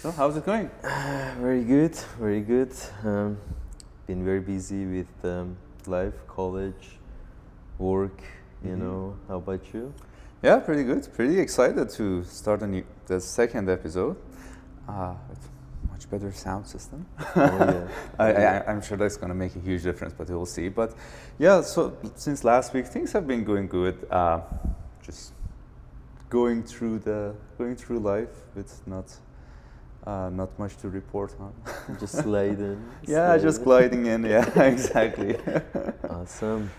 So how's it going? Very good, very good. Been very busy with life, college, work, you know. How about you? Yeah, pretty good. Pretty excited to start the second episode. With much better sound system. Oh, yeah. I'm sure that's going to make a huge difference, but we'll see. But yeah, so since last week, things have been going good. Just going through life with not much to report on. Just sliding. Yeah, just gliding in. Yeah, exactly. Awesome.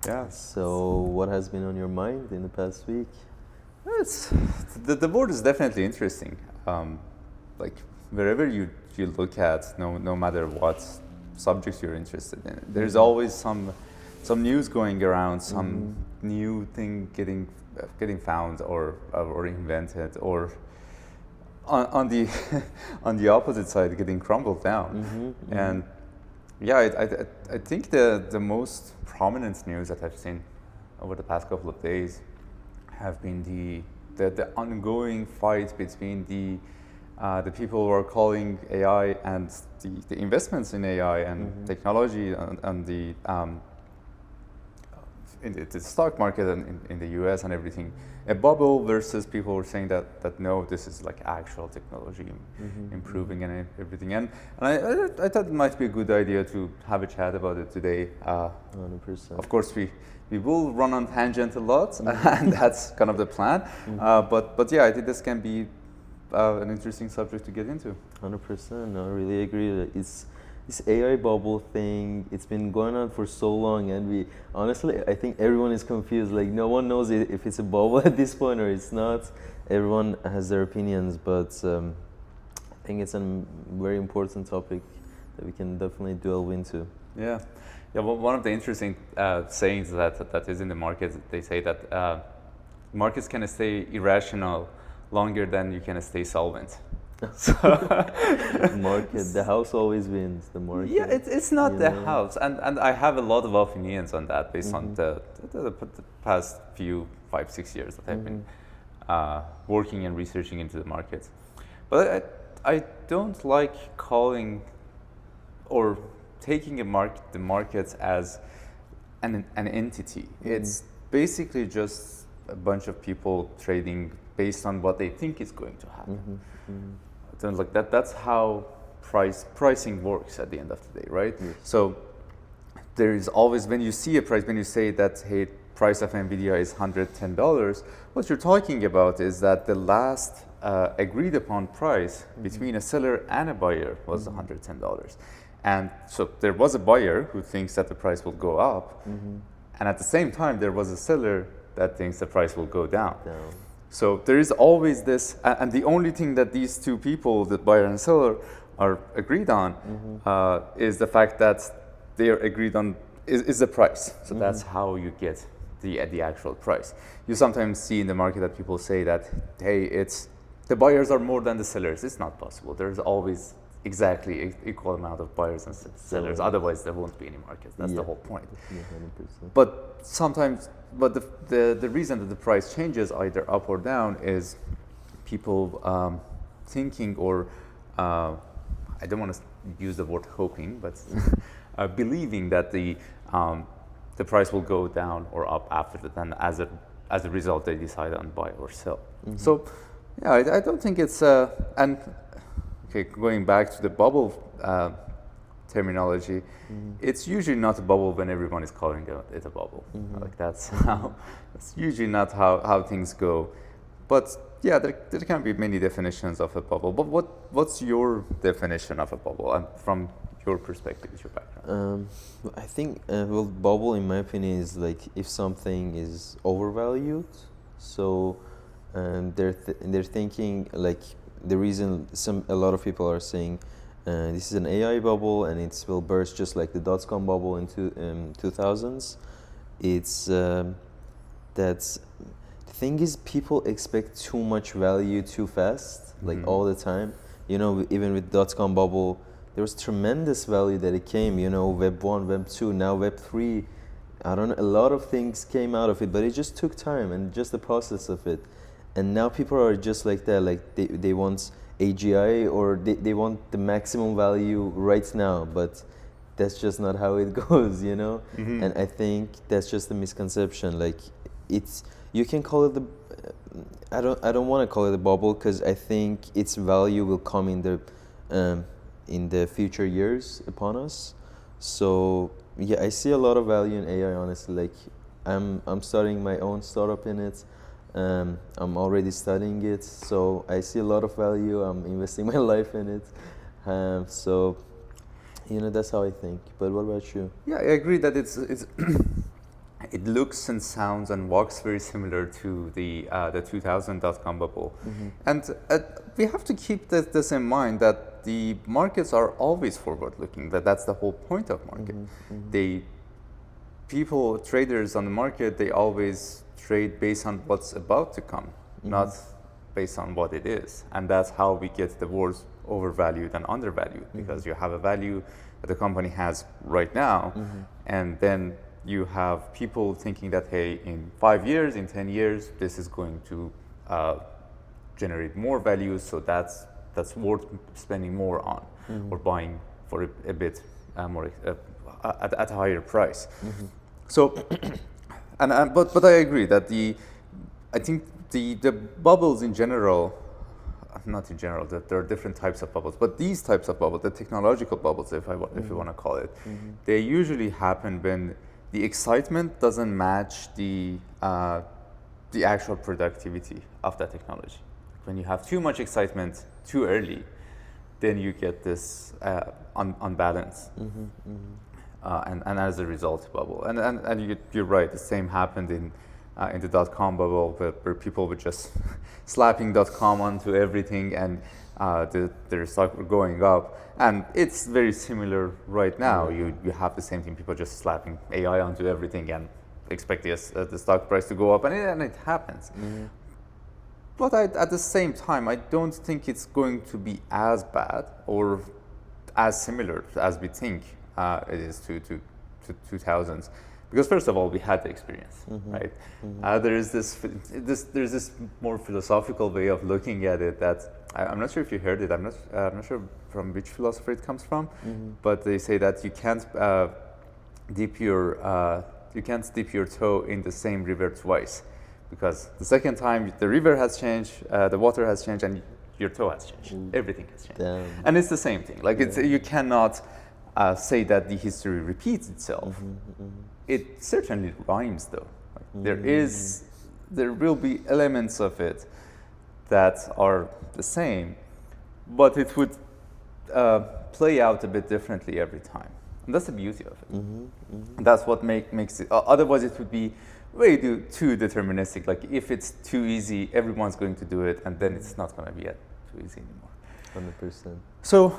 Yeah. So, what has been on your mind in the past week? It's the board is definitely interesting. Like wherever you look at, no matter what subjects you're interested in, there's always some news going around, some new thing getting found or invented, or on the on the opposite side getting crumbled down. And yeah, I think the most prominent news that I've seen over the past couple of days have been the ongoing fight between the people who are calling AI and the investments in AI and technology and the in the stock market and in the US and everything, a bubble versus people who are saying that no, this is like actual technology improving and everything. And I thought it might be a good idea to have a chat about it today. 100%. Of course, we will run on tangent a lot, and that's kind of the plan. But yeah, I think this can be an interesting subject to get into. 100%. I really agree that it's this AI bubble thing. It's been going on for so long, and I think everyone is confused. Like no one knows if it's a bubble at this point or it's not. Everyone has their opinions, but I think it's a very important topic that we can definitely delve into. Yeah. Well, one of the interesting sayings that is in the market, they say that markets can stay irrational longer than you can stay solvent. Market, the house always wins. The market. Yeah, it's not the house, and I have a lot of opinions on that based on the past few 5-6 years that I've been working and researching into the markets. But I don't like calling or taking the markets as an entity. It's basically just a bunch of people trading based on what they think is going to happen. So like that's how pricing works at the end of the day, right? Yes. So there is always, when you see a price, when you say that, hey, price of NVIDIA is $110, what you're talking about is that the last agreed upon price between a seller and a buyer was $110. And so there was a buyer who thinks that the price will go up, and at the same time there was a seller that thinks the price will go down. So there is always this, and the only thing that these two people, the buyer and seller, are agreed on is the fact that they are agreed on is the price. So that's how you get the actual price. You sometimes see in the market that people say that, hey, it's the buyers are more than the sellers. It's not possible. There's always exactly equal amount of buyers and sellers. Otherwise, there won't be any markets. That's the whole point. 100%. But sometimes, the reason that the price changes either up or down is people thinking, or I don't want to use the word hoping, but believing that the price will go down or up after that, and as a result, they decide on buy or sell. So, yeah, I don't think it's and. Okay, going back to the bubble terminology, it's usually not a bubble when everyone is calling it a bubble. Like that's usually not how things go. But yeah, there can be many definitions of a bubble. But what's your definition of a bubble, and from your perspective, your background? I think bubble, in my opinion, is like if something is overvalued. So they're thinking like. The reason a lot of people are saying this is an AI bubble and it will burst just like the dot-com bubble in 2000s. It's that's the thing is, people expect too much value too fast, like all the time. You know, even with dot-com bubble, there was tremendous value that it came. You know, Web 1, Web 2, now Web 3. I don't know, a lot of things came out of it, but it just took time and just the process of it. And now people are just like that, like they want AGI, or they want the maximum value right now, but that's just not how it goes, you know. And I think that's just a misconception. Like, it's, you can call it the, I don't want to call it a bubble, because I think its value will come in the future years upon us. So yeah, I see a lot of value in AI, honestly. Like, I'm starting my own startup in it. I'm already studying it, so I see a lot of value. I'm investing my life in it. So, you know, that's how I think. But what about you? Yeah, I agree that it's it looks and sounds and walks very similar to the 2000 dot-com bubble. And we have to keep this in mind, that the markets are always forward-looking. That's the whole point of market. Traders on the market, they always trade based on what's about to come, not based on what it is. And that's how we get the words overvalued and undervalued, because you have a value that the company has right now, and then you have people thinking that, hey, in 5 years, in 10 years, this is going to generate more value, so that's worth spending more on, or buying for a bit more at a higher price. So, but I agree that I think the bubbles in general, not in general, that there are different types of bubbles, but these types of bubbles, the technological bubbles, if you want to call it, they usually happen when the excitement doesn't match the actual productivity of that technology. When you have too much excitement too early, then you get this unbalance, and as a result, bubble. And you're right. The same happened in the dot-com bubble, where people were just slapping .com onto everything, and their stock were going up. And it's very similar right now. You have the same thing, people just slapping AI onto everything and expect the stock price to go up, and it happens. But at the same time, I don't think it's going to be as bad or as similar as we think it is to 2000s. Because first of all, we had the experience, right? There's this more philosophical way of looking at it that I'm not sure if you heard it. I'm not sure from which philosopher it comes from, but they say that you can't dip your toe in the same river twice, because the second time the river has changed, the water has changed, and your toe has changed. Everything has changed. Damn. And it's the same thing. Like, you cannot say that the history repeats itself. It certainly rhymes, though. Like, there will be elements of it that are the same, but it would play out a bit differently every time. And that's the beauty of it. That's what makes it. Otherwise, it would be way too deterministic. Like, if it's too easy, everyone's going to do it, and then it's not going to be too easy anymore. 100%. So,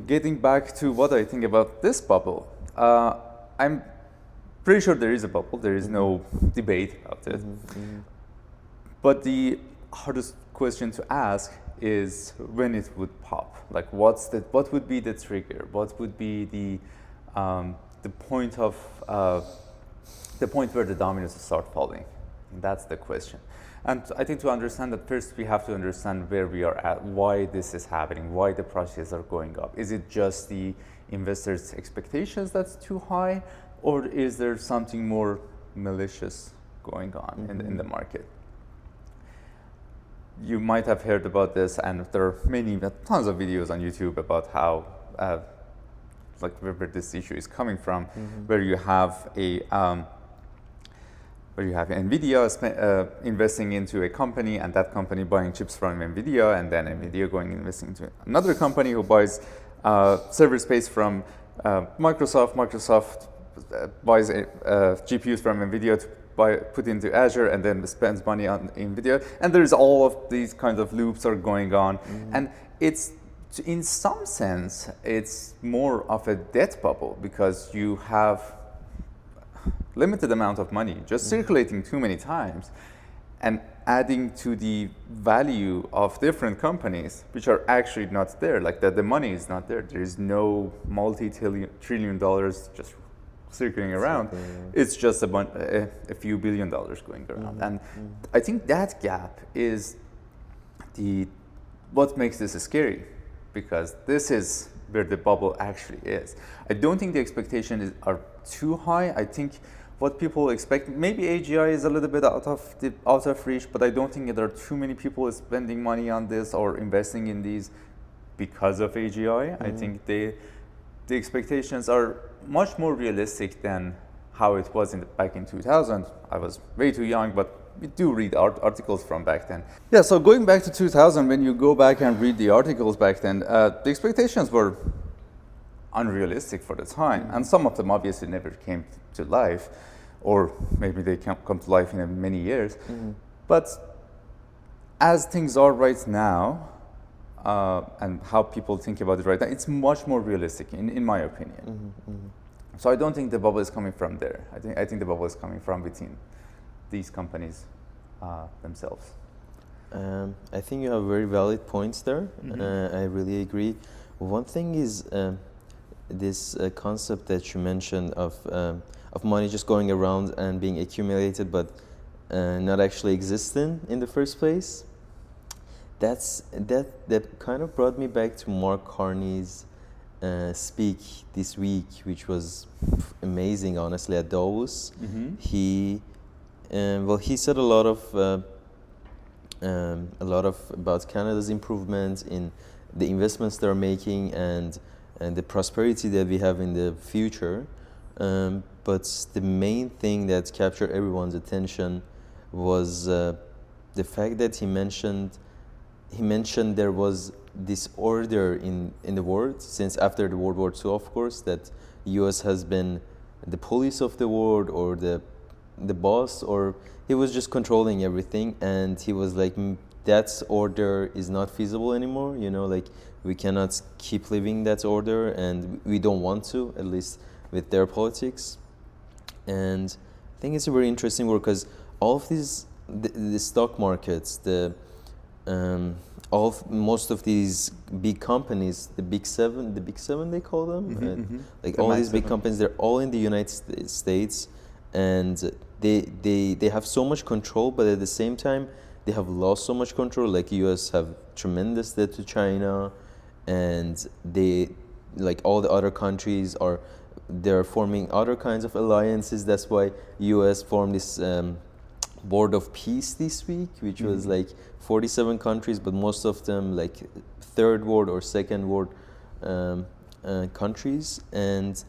getting back to what I think about this bubble, I'm pretty sure there is a bubble. There is no debate about it. But the hardest question to ask is when it would pop. Like, what would be the trigger? What would be the point where the dominoes start falling? And that's the question. And I think to understand that, first we have to understand where we are at, why this is happening, why the prices are going up. Is it just the investors' expectations that's too high, or is there something more malicious going on in the market? You might have heard about this, and there are tons of videos on YouTube about how, where this issue is coming from, where you have NVIDIA investing into a company, and that company buying chips from NVIDIA, and then NVIDIA going investing into another company who buys server space from Microsoft. Microsoft buys GPUs from NVIDIA to put into Azure, and then spends money on NVIDIA. And there's all of these kinds of loops are going on. And it's, in some sense, it's more of a debt bubble, because you have limited amount of money just circulating too many times, and adding to the value of different companies, which are actually not there. Like, the money is not there. There is no multi-trillion dollars just circling around. It's just a few $billion going around. And I think that gap is the what makes this scary? Because this is where the bubble actually is. I don't think the expectations are too high. I think what people expect, maybe AGI is a little bit out of reach, but I don't think there are too many people spending money on this or investing in these because of AGI. I think the expectations are much more realistic than how it was back in 2000. I was way too young, but we do read articles from back then. Yeah, so going back to 2000, when you go back and read the articles back then, the expectations were unrealistic for the time, and some of them obviously never came to life, or maybe they come to life in many years. But as things are right now, and how people think about it right now, it's much more realistic, in my opinion. So I don't think the bubble is coming from there. I think the bubble is coming from within these companies themselves. I think you have very valid points there. I really agree. One thing is this concept that you mentioned of money just going around and being accumulated, but not actually existing in the first place. That kind of brought me back to Mark Carney's speak this week, which was amazing, honestly, at Davos. He said a lot about Canada's improvements in the investments they're making and the prosperity that we have in the future. But the main thing that captured everyone's attention was the fact that he mentioned there was this order in the world since after the World War II, of course, that US has been the police of the world or the boss, or he was just controlling everything, and he was like, that order is not feasible anymore, like we cannot keep living that order, and we don't want to, at least with their politics. And I think it's a very interesting work because all of these, the stock markets, most of these big companies, the big seven they call them, like all these big companies, they're all in the United States, and they have so much control, but at the same time they have lost so much control. Like US have tremendous debt to China, and they, like all the other countries, they're forming other kinds of alliances. That's why US formed this Board of Peace this week, which was like 47 countries, but most of them like third world or second world countries. And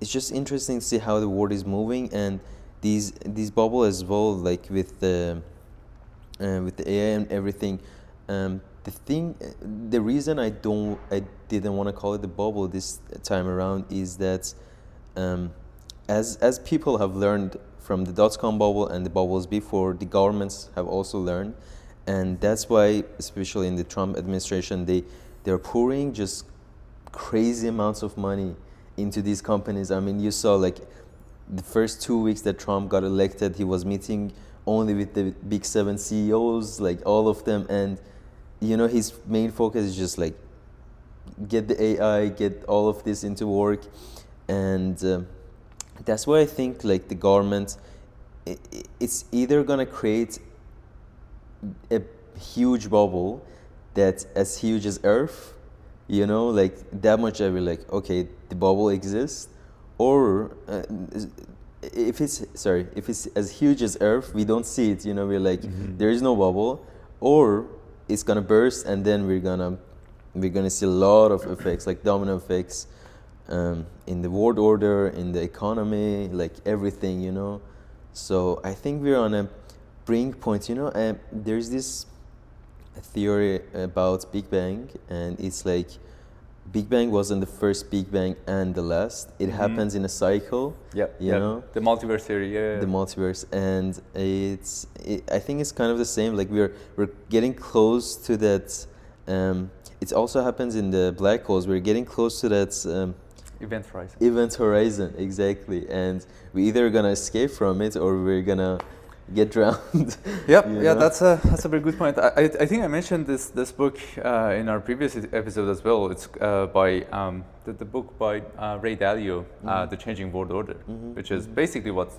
it's just interesting to see how the world is moving, and these bubble as well, like with the AI and everything. The reason I didn't want to call it the bubble this time around is that as people have learned from the dot-com bubble and the bubbles before, the governments have also learned, and that's why, especially in the Trump administration, they're pouring just crazy amounts of money into these companies. I mean, you saw like the first 2 weeks that Trump got elected, he was meeting only with the big 7 CEOs, like all of them, and his main focus is just like get the AI, get all of this into work, and that's why I think like the government, it's either gonna create a huge bubble that's as huge as Earth, like that much. I will like, okay, the bubble exists, or if it's as huge as Earth, we don't see it. We're like, there is no bubble, or it's gonna burst, and then we're gonna see a lot of effects, like domino effects, in the world order, in the economy, like everything, So I think we're on a brink point, there's this theory about Big Bang, and it's like Big Bang wasn't the first Big Bang and the last. It happens in a cycle. You know? The multiverse theory, The multiverse, and I think it's kind of the same. Like we're getting close to that. It also happens in the black holes. We're getting close to that event horizon, exactly. And we're either gonna escape from it or we're gonna get drowned. That's a very good point. I think I mentioned this book in our previous episode as well. It's by the book by Ray Dalio, The Changing World Order, which is basically what's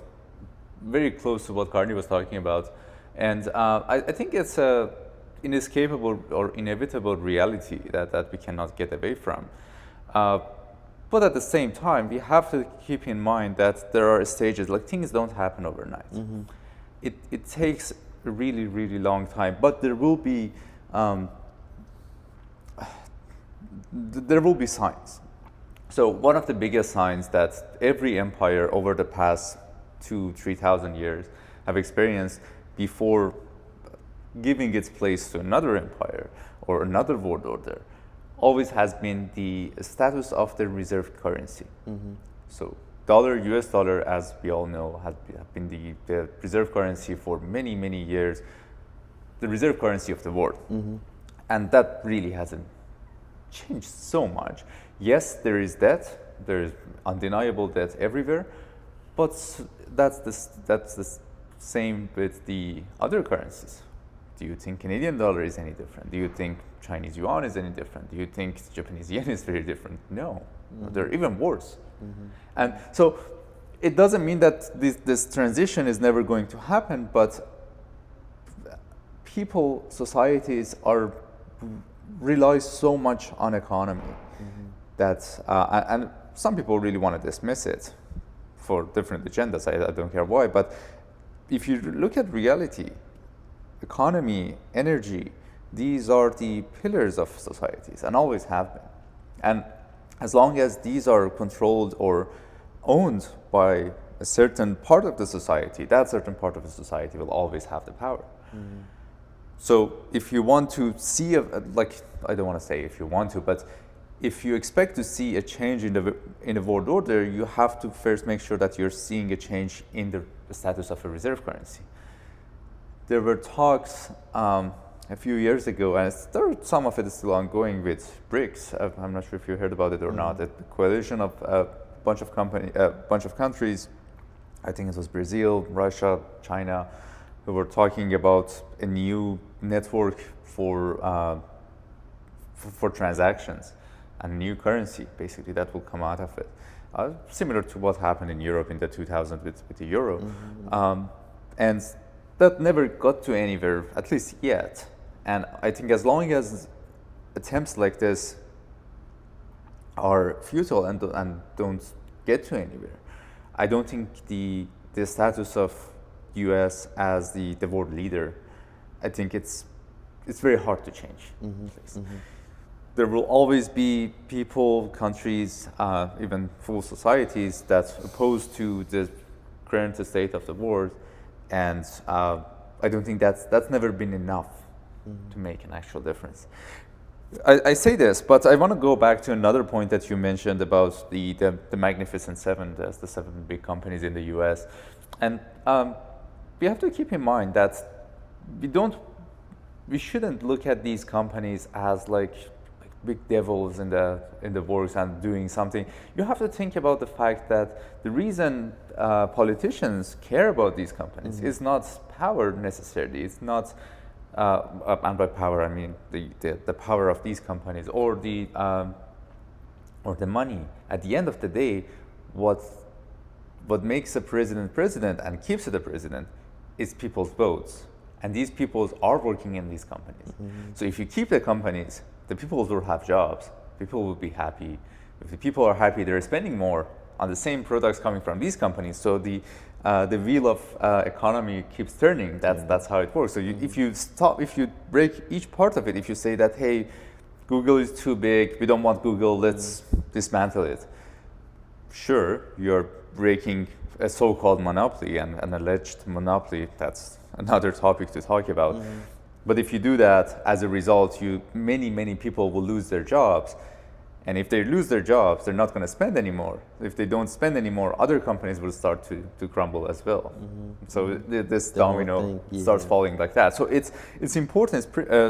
very close to what Carney was talking about. And I think it's inescapable or inevitable reality that we cannot get away from. But at the same time, we have to keep in mind that there are stages, like things don't happen overnight. It takes a really, really long time, but there will be signs. So one of the biggest signs that every empire over the past 2,000-3,000 years have experienced before giving its place to another empire or another world order always has been the status of the reserve currency. So dollar, US dollar, as we all know, has been the reserve currency for many, many years, the reserve currency of the world. And that really hasn't changed so much. Yes, there is debt, there is undeniable debt everywhere, but that's the same with the other currencies. Do you think Canadian dollar is any different? Do you think Chinese yuan is any different? Do you think Japanese yen is very different? No, they're even worse. And so it doesn't mean that this transition is never going to happen, but people, societies rely so much on economy that, and some people really want to dismiss it for different agendas. I don't care why, but if you look at reality, economy, energy, these are the pillars of societies and always have been. And as long as these are controlled or owned by a certain part of the society, that certain part of the society will always have the power. So if you want to see, I don't want to say if you want to, but if you expect to see a change in the world order, you have to first make sure that you're seeing a change in the status of a reserve currency. There were talks a few years ago, and some of it is still ongoing with BRICS. I'm not sure if you heard about it or not. A coalition of a bunch of countries. I think it was Brazil, Russia, China, who were talking about a new network for transactions and a new currency, basically, that will come out of it. Similar to what happened in Europe in the 2000s with the euro. And that never got to anywhere, at least yet. And I think as long as attempts like this are futile and don't get to anywhere, I don't think the status of US as the world leader, I think it's very hard to change. There will always be people, countries, even full societies that's opposed to the current state of the world. And I don't think that's never been enough to make an actual difference. I say this, but I want to go back to another point that you mentioned about the Magnificent Seven, the seven big companies in the US. And we have to keep in mind that we shouldn't look at these companies as like big devils in the works and doing something. You have to think about the fact that the reason politicians care about these companies is not power necessarily. It's not, and by power I mean the power of these companies or the money. At the end of the day, what makes a president and keeps it a president is people's votes, and these people are working in these companies. So if you keep the companies, the people will have jobs, people will be happy. If the people are happy, they're spending more on the same products coming from these companies. So the wheel of economy keeps turning. That's how it works. So if you break each part of it, if you say that, hey, Google is too big, we don't want Google, let's dismantle it. Sure, you're breaking a so-called monopoly and an alleged monopoly. That's another topic to talk about. But if you do that, as a result, many people will lose their jobs. And if they lose their jobs, they're not going to spend anymore. If they don't spend anymore, other companies will start to crumble as well. So this domino starts falling like that. So it's important.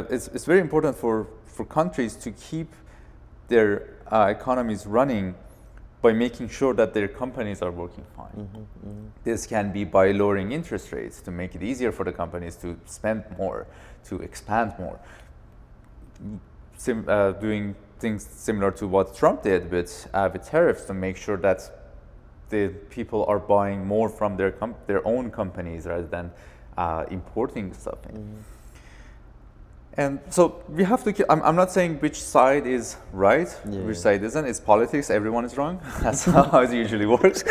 It's very important for countries to keep their economies running by making sure that their companies are working fine. This can be by lowering interest rates to make it easier for the companies to spend more, to expand more. Doing things similar to what Trump did with tariffs to make sure that the people are buying more from their own companies rather than importing stuff in. And so we have to. I'm not saying which side is right, which side isn't. It's politics. Everyone is wrong. That's how it usually works.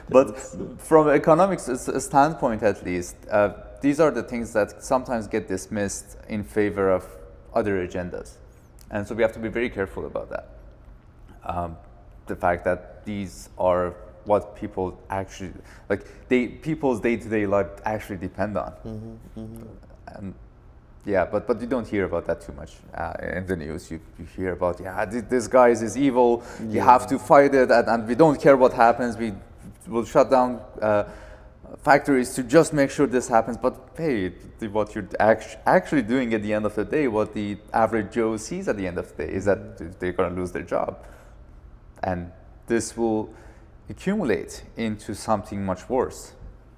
But from economics standpoint, at least, these are the things that sometimes get dismissed in favor of other agendas, and so we have to be very careful about that. The fact that these are what people actually like. People's day-to-day life actually depend on, and. Yeah, but you don't hear about that too much in the news. You hear about, this guy is evil, you have to fight it, and we don't care what happens. We will shut down factories to just make sure this happens. But hey, what you're actually doing at the end of the day, what the average Joe sees at the end of the day is that they're going to lose their job. And this will accumulate into something much worse.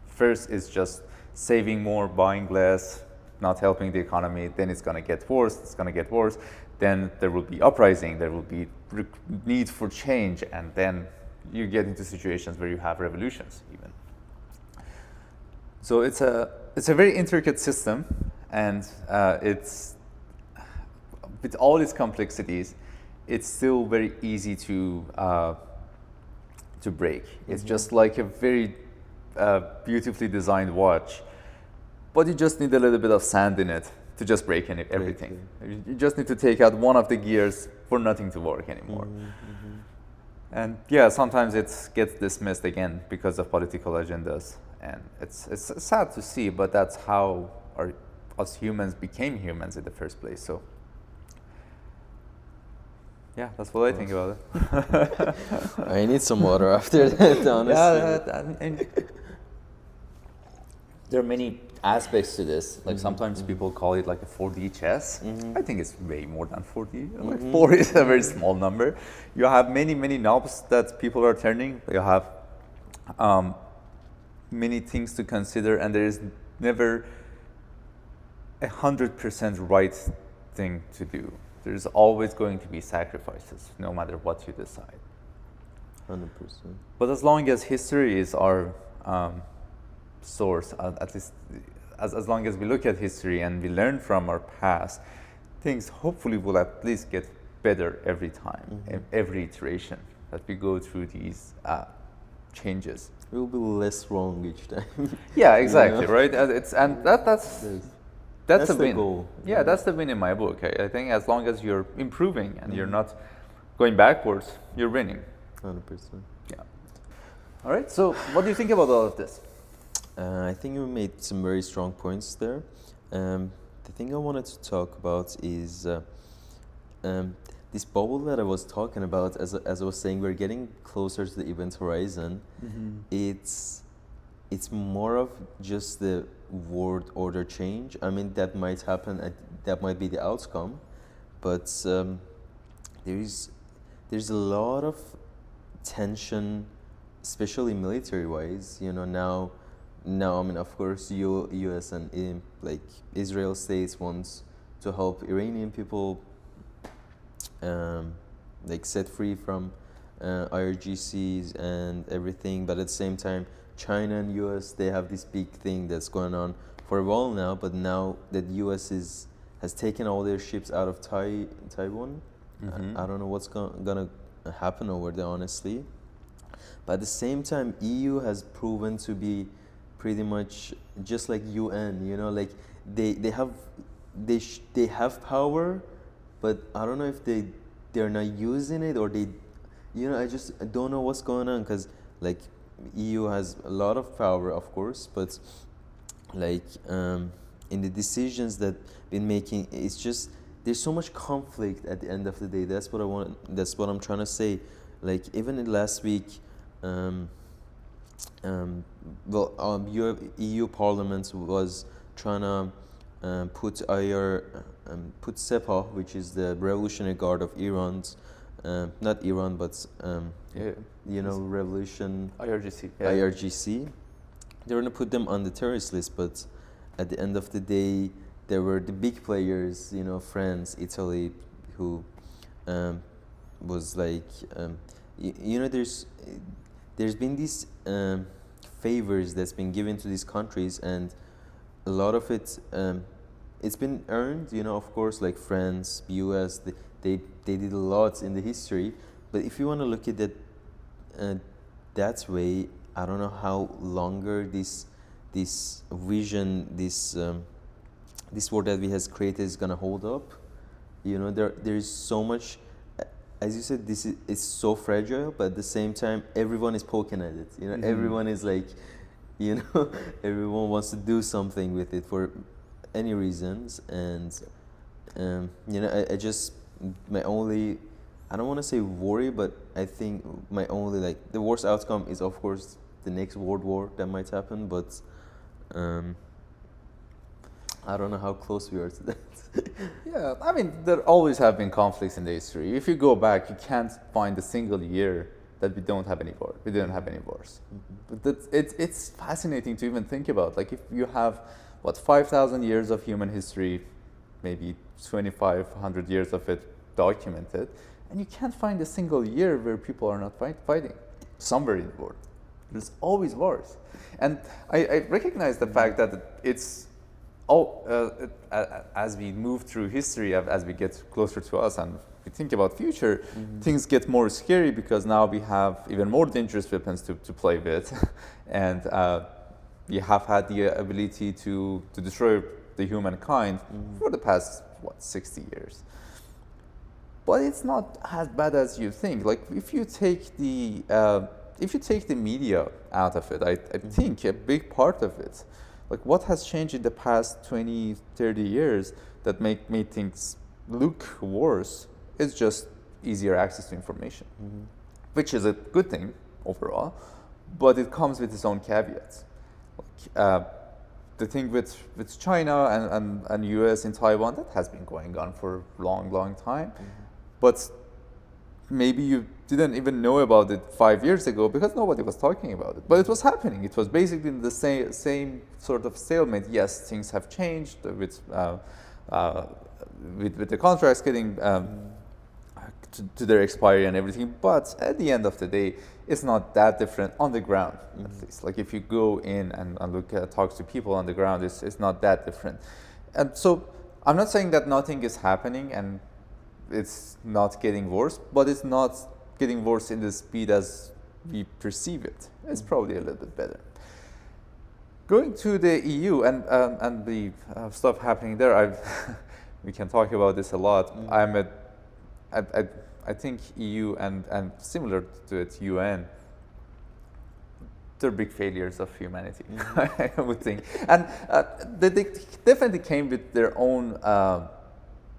First is just saving more, buying less, not helping the economy, then it's going to get worse, then there will be uprising, there will be need for change, and then you get into situations where you have revolutions even. So it's a very intricate system, and it's, with all its complexities, it's still very easy to break. It's just like a very beautifully designed watch. But you just need a little bit of sand in it to just break everything. You just need to take out one of the gears for nothing to work anymore. And yeah, sometimes it gets dismissed again because of political agendas. And it's sad to see, but that's how us humans became humans in the first place. So yeah, that's what I think about it. I need some water after that, honestly. And there are many aspects to this. Like sometimes people call it like a 4D chess. I think it's way more than 4D. Like 4 is a very small number. You have many knobs that people are turning. You have many things to consider, and there is never 100% right thing to do. There's always going to be sacrifices, no matter what you decide. 100%. But as long as history is our source, at least as long as we look at history and we learn from our past, things hopefully will at least get better every time, every iteration that we go through these changes. We will be less wrong each time. Yeah, exactly, right? That's the the win. goal. Yeah, that's the win in my book. I think as long as you're improving and you're not going backwards, you're winning. 100%. Yeah. All right. So, what do you think about all of this? I think you made some very strong points there. The thing I wanted to talk about is this bubble that I was talking about. As I was saying, we're getting closer to the event horizon. It's more of just the world order change. I mean, that might happen. That might be the outcome, but there's a lot of tension, especially military-wise. Now, I mean, of course, U.S. and like Israel states wants to help Iranian people, like set free from IRGCs and everything. But at the same time, China and U.S. they have this big thing that's going on for a while now. But now that U.S. has taken all their ships out of Taiwan, I don't know what's gonna happen over there, honestly. But at the same time, EU has proven to be pretty much just like UN, like they have power, but I don't know if they're not using it, or I just don't know what's going on, because like EU has a lot of power, of course, but like in the decisions that been making, it's just there's so much conflict at the end of the day. That's what I'm trying to say. Like even in last week, EU Parliament was trying to put Sepah, which is the Revolutionary Guard of Iran's, not Iran, but revolution. IRGC. Yeah. IRGC. They were going to put them on the terrorist list, but at the end of the day, there were the big players, France, Italy, who was like, there's been these favors that's been given to these countries, and a lot of it it's been earned, of course, like France, US, they did a lot in the history. But if you want to look at it that way, I don't know how longer this vision, this world that we has created is gonna hold up. There is so much. As you said, this is so fragile, but at the same time, everyone is poking at it. Everyone is like, everyone wants to do something with it for any reasons, and I just my only, I don't want to say worry, but I think my only, like, the worst outcome is of course the next world war that might happen, but I don't know how close we are to that. Yeah, I mean, there always have been conflicts in the history. If you go back, you can't find a single year that we don't have any war. We didn't have any wars. But it's fascinating to even think about. Like, if you have, 5,000 years of human history, maybe 2,500 years of it documented, and you can't find a single year where people are not fighting somewhere in the world. There's always wars. And I recognize the fact that it's as we move through history, as we get closer to us and we think about future, things get more scary because now we have even more dangerous weapons to play with. And we have had the ability to destroy the humankind for the past, 60 years. But it's not as bad as you think. Like, if you take the media out of it, I think a big part of it, like, what has changed in the past 20, 30 years that made things look worse is just easier access to information, which is a good thing overall, but it comes with its own caveats. Like, the thing with China and US in Taiwan, that has been going on for a long time, but maybe you didn't even know about it 5 years ago because nobody was talking about it. But it was happening. It was basically the same sort of stalemate. Yes, things have changed with the contracts getting to their expiry and everything. But at the end of the day, it's not that different on the ground, at least. Like, if you go in and talk to people on the ground, it's not that different. And so I'm not saying that nothing is happening and it's not getting worse, but it's not getting worse in the speed as we perceive it. It's probably a little bit better. Going to the EU and the stuff happening there, we can talk about this a lot. I think EU and similar to it, UN, they're big failures of humanity, I would think. And they definitely came with their own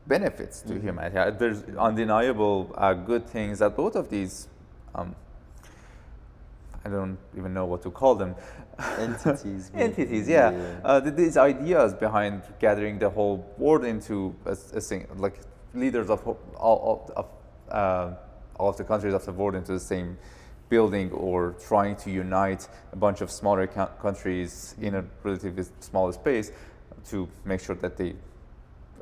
benefits to humanity. There's undeniable good things that both of these, I don't even know what to call them. Entities. Entities, yeah. These ideas behind gathering the whole world into a thing, like leaders of all of the countries of the world into the same building, or trying to unite a bunch of smaller countries in a relatively smaller space to make sure that they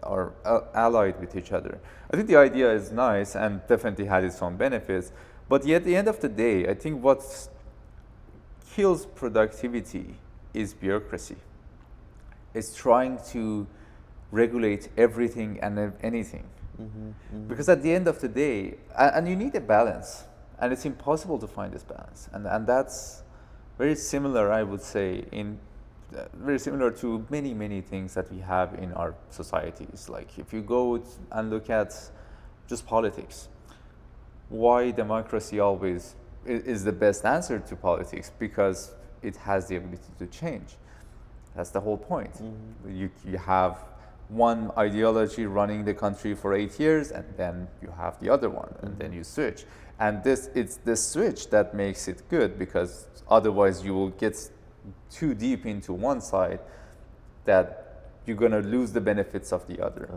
are allied with each other. I think the idea is nice and definitely had its own benefits, but yet at the end of the day, I think what kills productivity is bureaucracy. It's trying to regulate everything and anything. Because at the end of the day, and you need a balance, and it's impossible to find this balance, and that's very similar, I would say, very similar to many things that we have in our societies. Like, if you go and look at just politics, why democracy always is the best answer to politics? Because it has the ability to change. That's the whole point. You have one ideology running the country for 8 years, and then you have the other one, and then you switch. And it's this switch that makes it good, because otherwise you will get too deep into one side that you're going to lose the benefits of the other.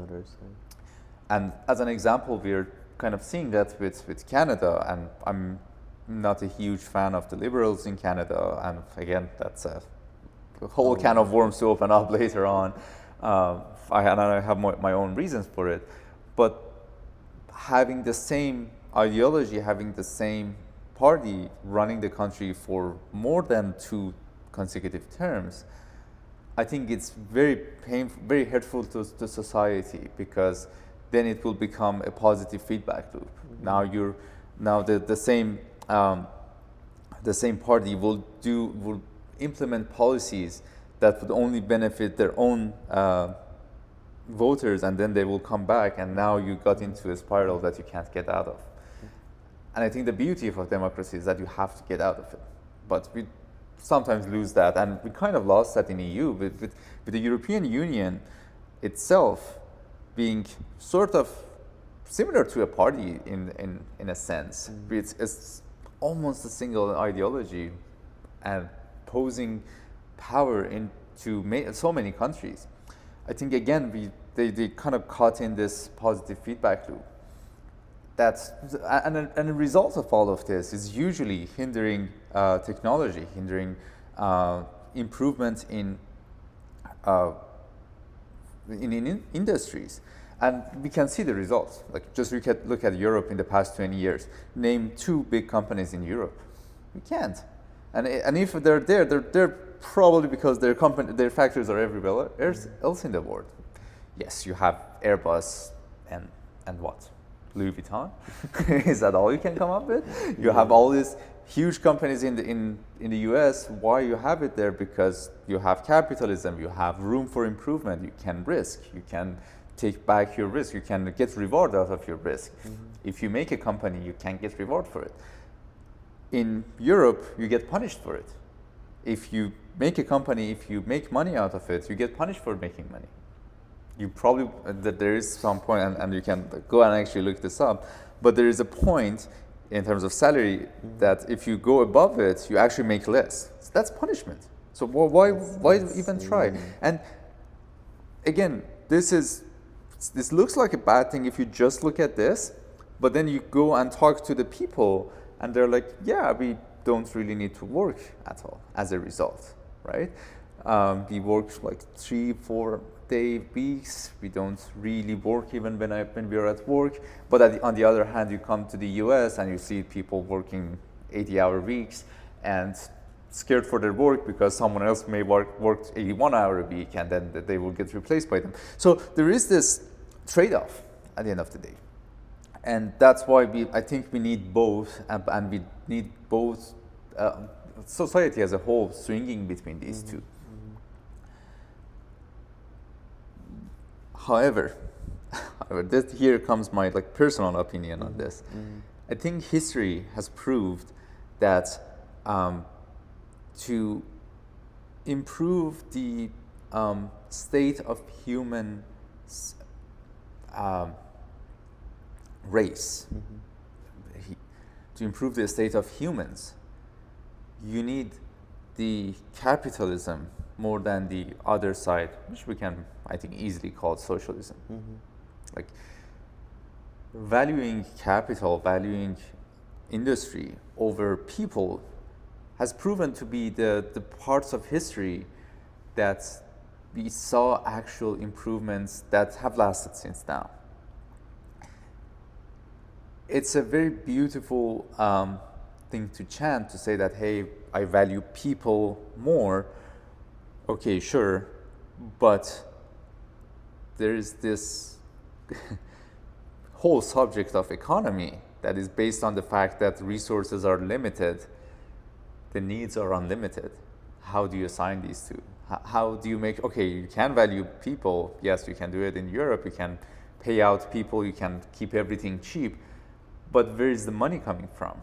And as an example, we're kind of seeing that with Canada, and I'm not a huge fan of the Liberals in Canada, and again, that's a whole can of worms to open up later on. I have my own reasons for it, but having the same ideology, having the same party running the country for more than 2 consecutive terms, I think it's very painful, very hurtful to society, because then it will become a positive feedback loop. Now the same party will implement policies that would only benefit their own voters, and then they will come back, and now you got into a spiral that you can't get out of. And I think the beauty of democracy is that you have to get out of it, but we sometimes lose that, and we kind of lost that in EU with the European Union itself being sort of similar to a party in a sense. It's almost a single ideology and posing power into so many countries. I think again they kind of caught in this positive feedback loop. And a result of all of this is usually hindering technology, hindering improvement in industries. And we can see the results. Like, just look at Europe in the past 20 years. Name 2 big companies in Europe. We can't. And if they're there, they're probably because their factories are everywhere else in the world. Yes, you have Airbus and what? Louis Vuitton? Is that all you can come up with? You have all these huge companies in the US. Why you have it there? Because you have capitalism, you have room for improvement, you can risk, you can take back your risk, you can get reward out of your risk. If you make a company, you can get reward for it. In Europe, you get punished for it. If you make a company, if you make money out of it, you get punished for making money. You probably, that there is some point, and you can go and actually look this up, but there is a point in terms of salary that if you go above it, you actually make less. So that's punishment. So why even try? And again, this looks like a bad thing if you just look at this, but then you go and talk to the people, and they're like, yeah, we don't really need to work at all as a result, right? We work like 3-4 day weeks. We don't really work even when we are at work. But on the other hand, you come to the US and you see people working 80-hour weeks and scared for their work because someone else may work 81-hour a week, and then they will get replaced by them. So there is this trade-off at the end of the day. And that's why I think we need both, and we need both society as a whole swinging between these two. However, here comes my personal opinion on this. I think history has proved that to improve the state of human race, to improve the state of humans, you need the capitalism more than the other side, which we can, I think, easily call socialism. Like, valuing capital, valuing industry over people has proven to be the parts of history that we saw actual improvements that have lasted since now. It's a very beautiful thing to chant, to say that, hey, I value people more. Okay, sure, but there is this whole subject of economy that is based on the fact that resources are limited, the needs are unlimited. How do you assign these two? How do you make, okay, you can value people, yes, you can do it in Europe, you can pay out people, you can keep everything cheap, but where is the money coming from?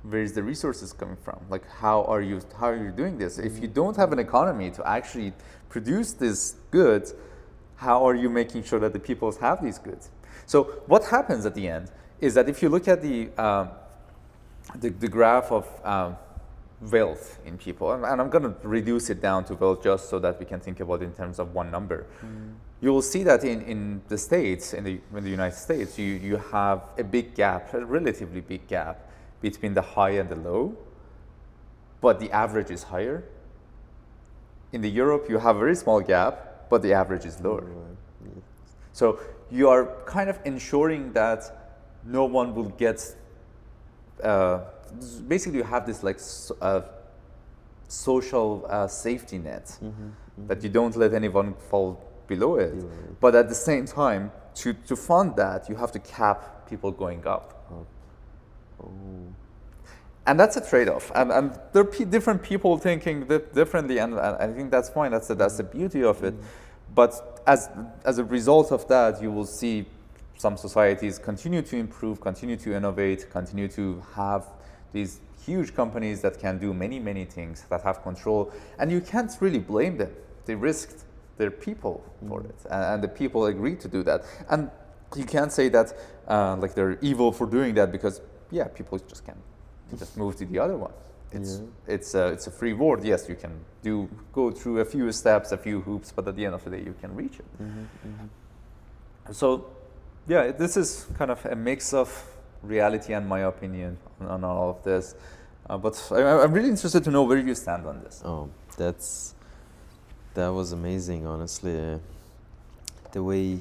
Where is the resources coming from? Like, how are you doing this? If you don't have an economy to actually produce these goods, how are you making sure that the people have these goods? So what happens at the end is that if you look at the graph of wealth in people, and I'm going to reduce it down to wealth just so that we can think about it in terms of one number. You will see that in the States, in the United States, you have a big gap, a relatively big gap between the high and the low, but the average is higher. In the Europe, you have a very small gap, but the average is lower. So you are kind of ensuring that no one will get, basically you have this social safety net that you don't let anyone fall below it. Below it. But at the same time, to fund that, you have to cap people going up. Oh. And that's a trade-off. And there are different people thinking differently, and I think that's fine. That's the beauty of it. But as a result of that, you will see some societies continue to improve, continue to innovate, continue to have these huge companies that can do many, many things, that have control. And you can't really blame them. They risked their people for it, and the people agreed to do that. And you can't say that like they're evil for doing that, because people just can just move to the other one. It's a free world. Yes, you can go through a few steps, a few hoops, but at the end of the day, you can reach it. So, this is kind of a mix of reality and my opinion on all of this. But I'm really interested to know where you stand on this. Oh, that was amazing, honestly. The way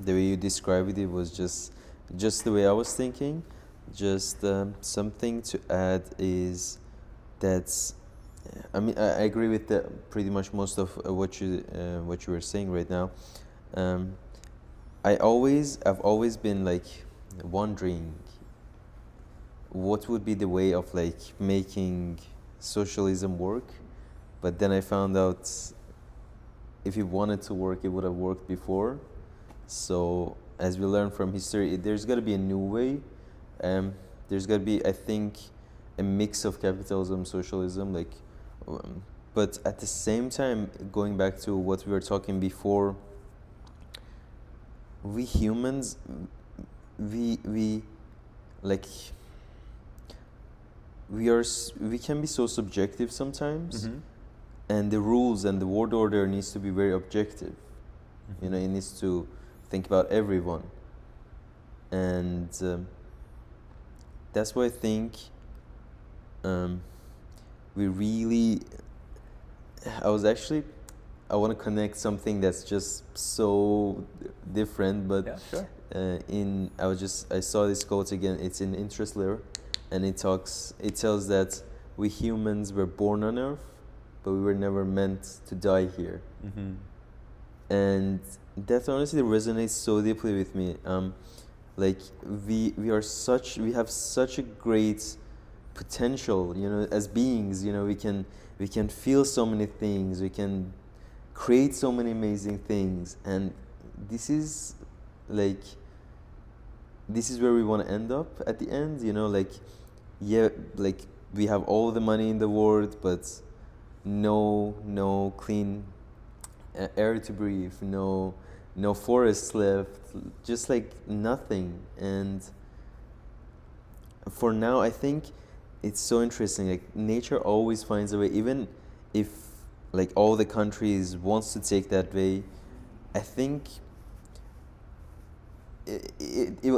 you described it was just the way I was thinking. Just something to add is that I agree with pretty much most of what you were saying right now. I've always been like wondering what would be the way of like making socialism work, but then I found out if it wanted to work, it would have worked before. So as we learn from history, there's got to be a new way. There's got to be, I think, a mix of capitalism, socialism, but at the same time, going back to what we were talking before, we humans, we can be so subjective sometimes, and the rules and the world order needs to be very objective. It needs to think about everyone, and that's why I think we really. I want to connect something that's just so different, but I saw this quote again. It's in Interstellar, and it tells that we humans were born on Earth, but we were never meant to die here. And that honestly resonates so deeply with me. Like we have such a great potential, as beings. We can feel so many things. We can create so many amazing things, and this is where we want to end up at the end. We have all the money in the world, but no clean air to breathe, no forests left, just like nothing. And for now, I think it's so interesting. Like nature always finds a way, even if like all the countries wants to take that way. I think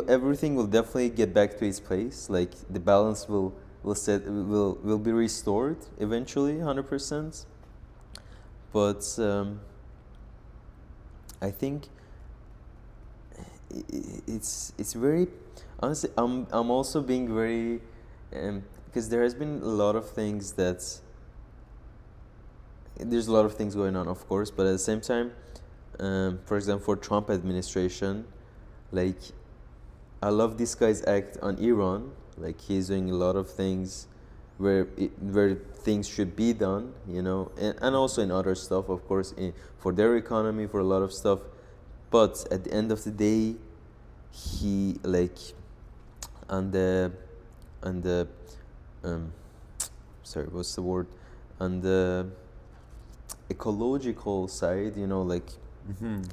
everything will definitely get back to its place. Like the balance will be restored eventually, 100%. But I think it's very honestly. I'm also being very because there has been a lot of things there's a lot of things going on, of course, but at the same time, for example, for Trump administration, like I love this guy's act on Iran. Like he's doing a lot of things where things should be done, and also in other stuff, of course, for their economy, for a lot of stuff. But at the end of the day, he on the what's the word? On the ecological side,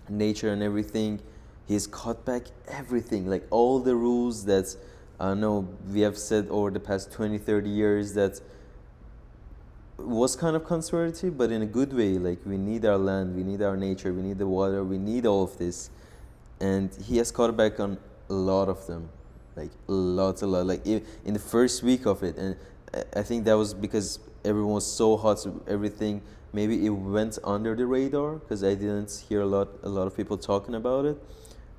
nature and everything, he's cut back everything, like all the rules that I know we have said over the past 20-30 years that was kind of conservative, but in a good way. Like we need our land, we need our nature, we need the water, we need all of this, and he has cut back on a lot of them, like a lot, like in the first week of it. And I think that was because everyone was so hot, so everything, maybe it went under the radar because I didn't hear a lot of people talking about it.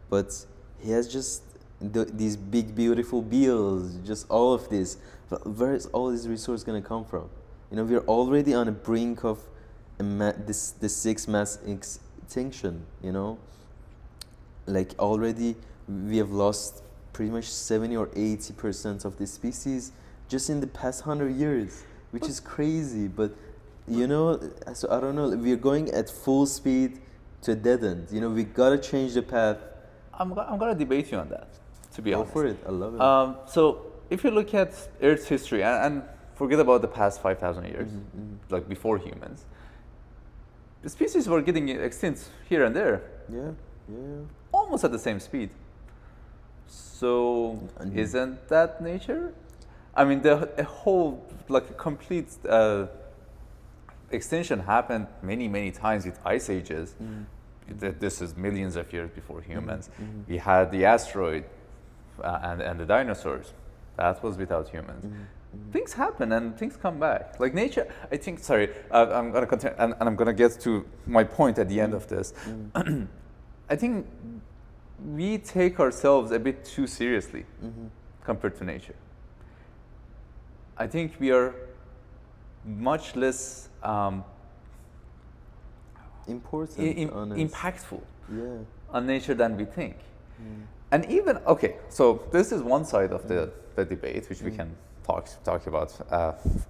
But he has just these big beautiful bills, just all of this. But where is all this resource going to come from? We're already on the brink of this sixth mass extinction, you know, like already we have lost pretty much 70 or 80% of the species just in the past 100 years, which is crazy. But you know, so I don't know, we're going at full speed to a dead end. You know, we gotta change the path. I'm gonna debate you on that, to be honest. Go for it, I love it. So if you look at Earth's history and forget about the past 5,000 years, like before humans, the species were getting extinct here and there, Yeah. almost at the same speed. So isn't that nature? I mean, a whole, like a complete extinction happened many times with ice ages. This is millions of years before humans. We had the asteroid and the dinosaurs. That was without humans. Things happen and things come back. Like nature, I think, sorry, I'm going to continue, and I'm going to get to my point at the end of this. I think we take ourselves a bit too seriously compared to nature. I think we are much less Important, honest. impactful Yeah. on nature than we think. And even, okay, so this is one side of the debate, which we can talk about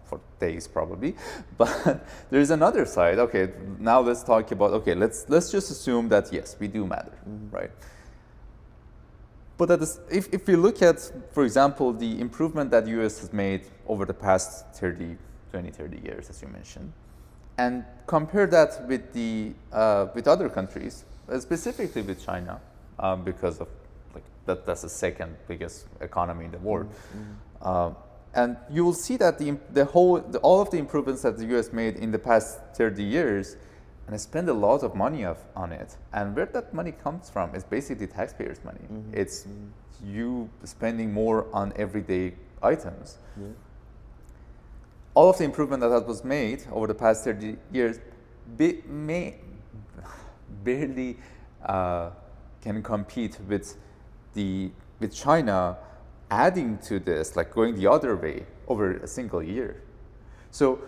for days probably. But there's another side. Okay, now let's talk about, okay, let's just assume that yes, we do matter, right? But if you look at, for example, the improvement that the US has made over the past 30 years, as you mentioned, and compare that with with other countries, specifically with China, because of like that's the second biggest economy in the world, and you will see that all of the improvements that the US made in the past 30 years, and I spend a lot of money on it, and where that money comes from is basically taxpayers' money. It's you spending more on everyday items. All of the improvement that was made over the past 30 years barely can compete with China adding to this, like going the other way over a single year. So,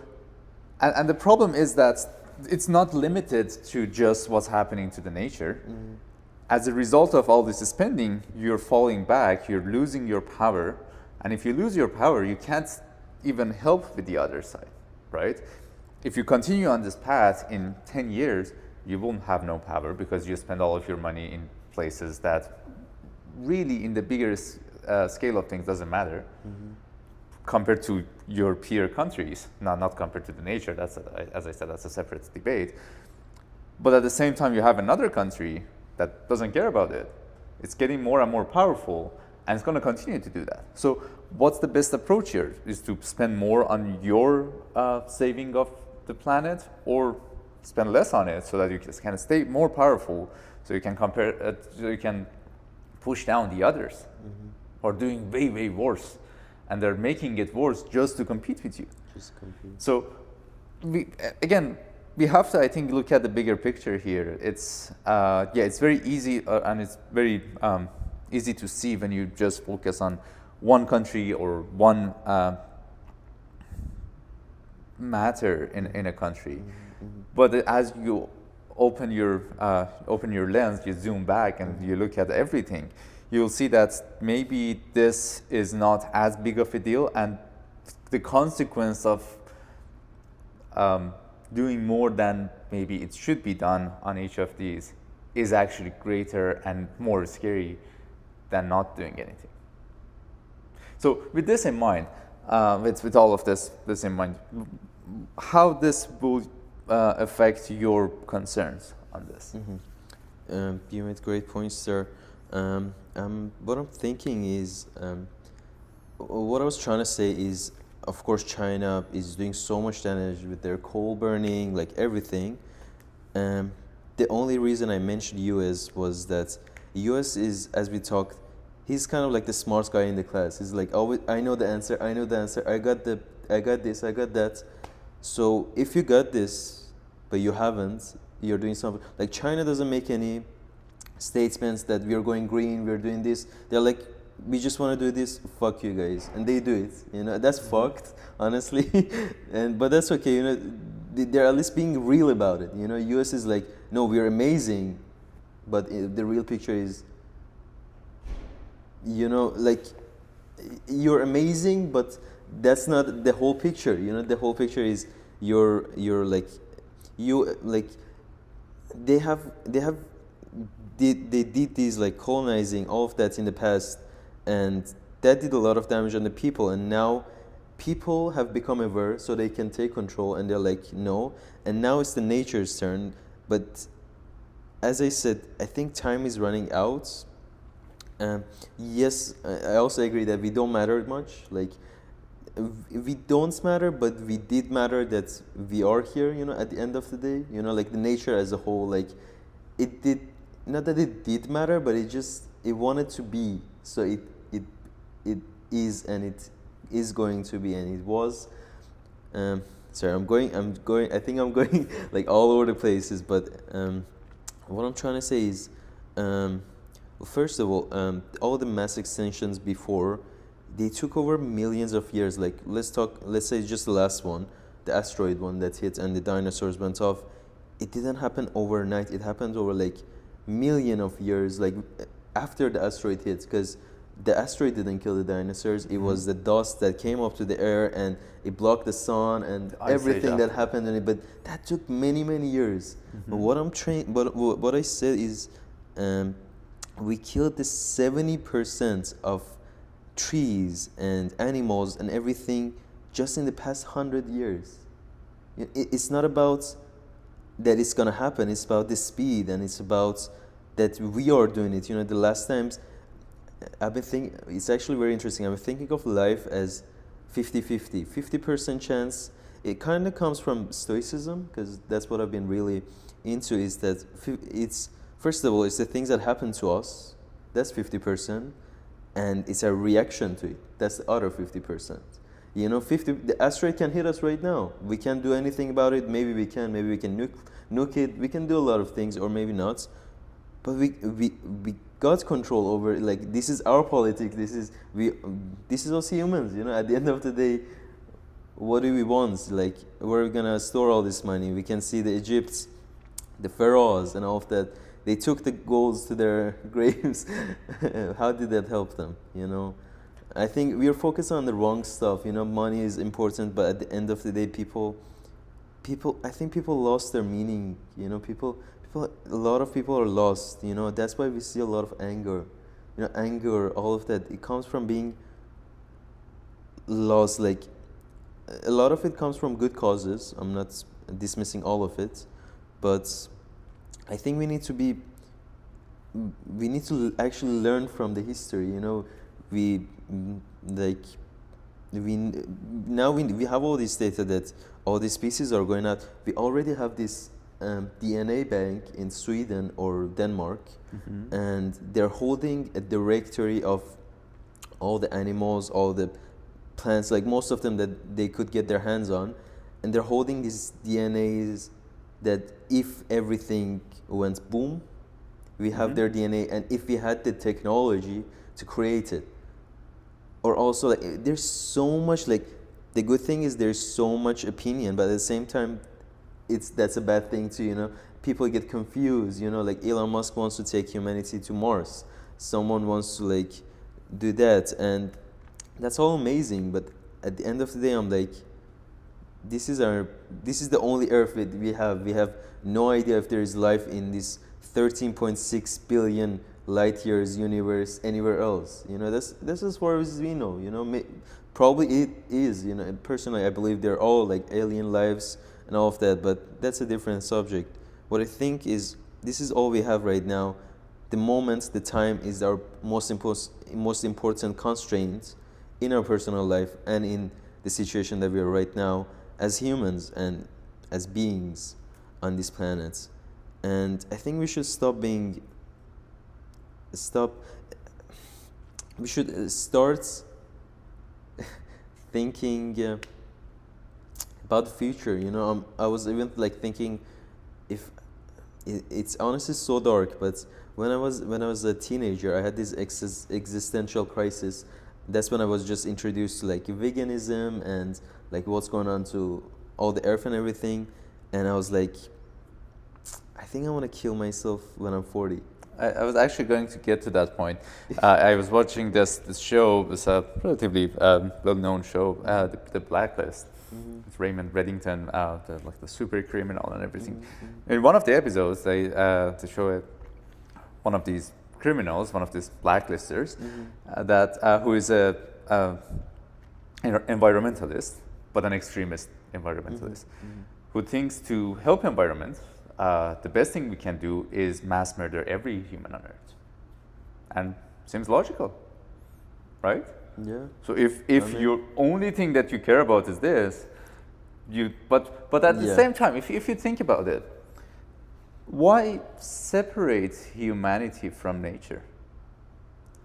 and the problem is that it's not limited to just what's happening to the nature. As a result of all this spending, you're falling back, you're losing your power, and if you lose your power, you can't even help with the other side, right? If you continue on this path in 10 years, you won't have no power because you spend all of your money in places that really in the bigger scale of things doesn't matter compared to your peer countries, not compared to the nature. That's, as I said, that's a separate debate. But at the same time, you have another country that doesn't care about it. It's getting more and more powerful, and it's going to continue to do that. So what's the best approach here? Is to spend more on your saving of the planet, or spend less on it so that you can stay more powerful, so you can so you can push down the others, or doing way worse, and they're making it worse just to compete with you. So we have to, I think, look at the bigger picture here. It's it's very easy and it's very easy to see when you just focus on one country or one matter in a country. But as you open your lens, you zoom back and you look at everything, you'll see that maybe this is not as big of a deal, and the consequence of doing more than maybe it should be done on each of these is actually greater and more scary than not doing anything. So with this in mind, with all of this in mind, how this will affect your concerns on this? You made great points, sir. What I'm thinking is, what I was trying to say is, of course, China is doing so much damage with their coal burning, like everything. The only reason I mentioned US was that US is, as we talked, he's kind of like the smartest guy in the class. He's like, oh, I know the answer, I got this, I got that. So if you got this, but you haven't, you're doing something. Like China doesn't make any statements that we are going green, we're doing this. They're like, we just want to do this, fuck you guys. And they do it, you know, that's fucked, honestly. But that's okay, you know, they're at least being real about it. You know, US is like, no, we're amazing, but the real picture is, you know, like, you're amazing, but that's not the whole picture. You know, the whole picture is you're like, you like, they did these like colonizing, all of that in the past, and that did a lot of damage on the people. And now people have become aware, so they can take control, and they're like, no. And now it's the nature's turn. But as I said, I think time is running out. Yes, I also agree that we don't matter much. Like, we don't matter, but we did matter that we are here, you know, at the end of the day. You know, like the nature as a whole, like, it did, not that it did matter, but it wanted to be. So it is, and it is going to be, and it was. Sorry, I think I'm going like all over the places, but what I'm trying to say is, well, first of all the mass extinctions before, they took over millions of years. Like, let's say just the last one, the asteroid one that hit and the dinosaurs went off. It didn't happen overnight. It happened over like million of years, like after the asteroid hit, because the asteroid didn't kill the dinosaurs. It was the dust that came up to the air and it blocked the sun and everything that happened in it. But that took many years. But what I said is, we killed the 70% of trees and animals and everything just in the past 100 years. It's not about that it's gonna happen. It's about the speed, and it's about that we are doing it. You know, the last times I've been thinking, it's actually very interesting. I've been thinking of life as 50-50. 50% chance. It kind of comes from Stoicism, because that's what I've been really into, is that it's, first of all, it's the things that happen to us. That's 50%. And it's a reaction to it. That's the other 50%. You know, the asteroid can hit us right now. We can't do anything about it. Maybe we can nuke it. We can do a lot of things, or maybe not. But we got control over it. Like, this is our politics. This is us humans. You know, at the end of the day, what do we want? Like, where are we gonna store all this money? We can see the Egypts, the pharaohs, and all of that. They took the golds to their graves. How did that help them? You know, I think we are focused on the wrong stuff. You know, money is important, but at the end of the day, I think people lost their meaning. You know, a lot of people are lost. You know, that's why we see a lot of anger. You know, anger, all of that, it comes from being lost. Like, a lot of it comes from good causes. I'm not dismissing all of it, but I think we need to actually learn from the history. You know, we have all this data that all these species are going out. We already have this DNA bank in Sweden or Denmark, and they're holding a directory of all the animals, all the plants, like most of them that they could get their hands on, and they're holding these DNAs that if everything went boom, we have their DNA, and if we had the technology to create it. Or also, like, there's so much, like, the good thing is there's so much opinion, but at the same time, that's a bad thing too, you know. People get confused, you know, like Elon Musk wants to take humanity to Mars. Someone wants to like do that, and that's all amazing, but at the end of the day, I'm like, this is the only Earth that we have. We have no idea if there is life in this 13.6 billion light years universe anywhere else. You know, that's as far as we know. You know, probably it is. You know, personally, I believe they're all like alien lives and all of that, but that's a different subject. What I think is, this is all we have right now. The moment, the time is our most important constraint in our personal life and in the situation that we are right now as humans and as beings on this planet. And I think we should we should start thinking about the future. You know, I was even like thinking, if it's honestly so dark, but when I was a teenager, I had this existential crisis. That's when I was just introduced to like veganism and like what's going on to all the earth and everything. and I was like, I think I want to kill myself when I'm 40. I was actually going to get to that point. I was watching this show. It's a relatively well-known show, the Blacklist. It's Raymond Reddington, the super criminal and everything. In one of the episodes, they show one of these criminals, one of these blacklisters, who is a environmentalist, but an extremist environmentalist, who thinks to help environment, the best thing we can do is mass murder every human on Earth. And seems logical, right? Yeah. So if your only thing that you care about is this, but at the same time, if you think about it, why separate humanity from nature?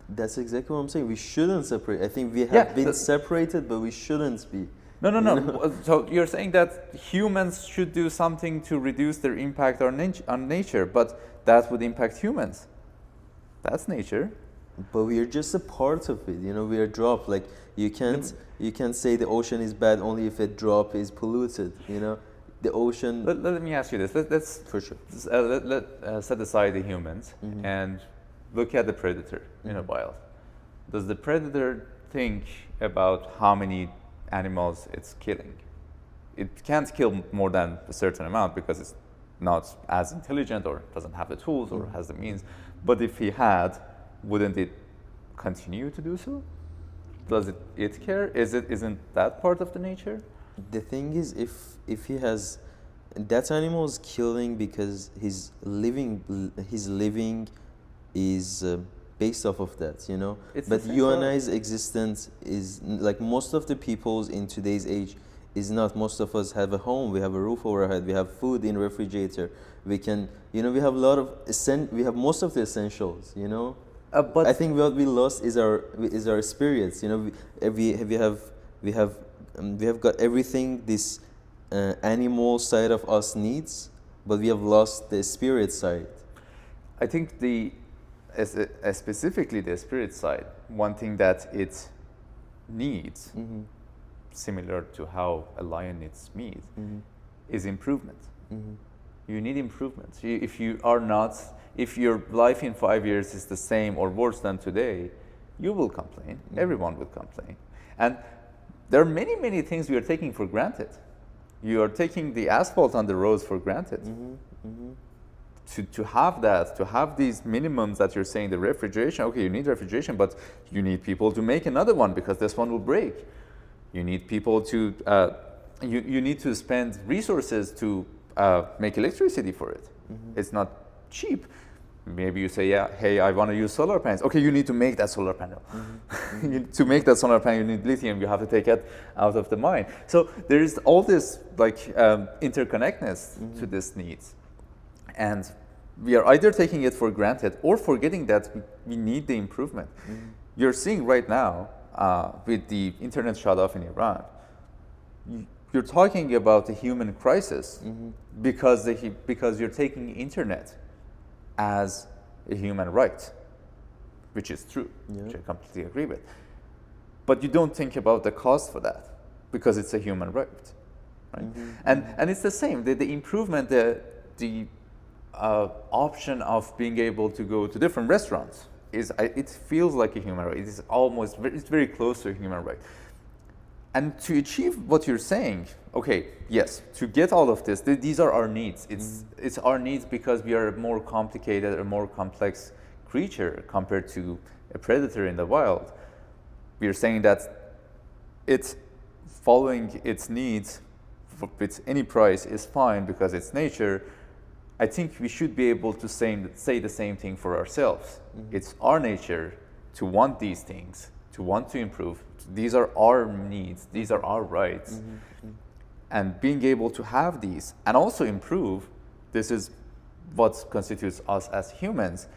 That's exactly what I'm saying. We shouldn't separate. I think we have been separated, but we shouldn't be. No. So you're saying that humans should do something to reduce their impact on nature, but that would impact humans. That's nature. But we are just a part of it. We are drop. Like you can't say the ocean is bad only if a drop is polluted. The ocean. Let me ask you this. Let's for sure. Set aside the humans and look at the predator in a wild. Does the predator think about how many animals it's killing? It can't kill more than a certain amount because it's not as intelligent or doesn't have the tools or has the means. But if he had, wouldn't it continue to do so? Does it care? Isn't that part of the nature? The thing is, if he has, that animal is killing because his living is based off of that, But you and I's existence is like most of the people's in today's age is not. Most of us have a home, we have a roof over our head, we have food in refrigerator, we can, we have a lot of we have most of the essentials, But I think what we lost is our spirits, we have got everything this animal side of us needs, but we have lost the spirit side. I think specifically the spirit side, one thing that it needs, similar to how a lion needs meat, is improvement. You need improvement. If your life in 5 years is the same or worse than today, you will complain. Everyone will complain. And there are many, many things we are taking for granted. You are taking the asphalt on the roads for granted. To have that, to have these minimums that you're saying, the refrigeration, okay, you need refrigeration, but you need people to make another one because this one will break. You need people to, you need to spend resources to make electricity for it. It's not cheap. Maybe you say, hey, I want to use solar panels. Okay, you need to make that solar panel. To make that solar panel, you need lithium. You have to take it out of the mine. So there is all this interconnectedness to these needs. And we are either taking it for granted or forgetting that we need the improvement. You're seeing right now, with the internet shut off in Iran, you're talking about a human crisis because you're taking internet as a human right, which is true, which I completely agree with. But you don't think about the cost for that because it's a human right, right? And it's the same. The improvement, the option of being able to go to different restaurants it feels like a human right. It's very close to a human right. And to achieve what you're saying, okay, yes, to get all of this, these are our needs. It's our needs because we are a more complicated, a more complex creature compared to a predator in the wild. We are saying that it's following its needs with any price is fine because it's nature. I think we should be able to say the same thing for ourselves. It's our nature to want these things, to want to improve. These are our needs, these are our rights. And being able to have these and also improve, this is what constitutes us as humans.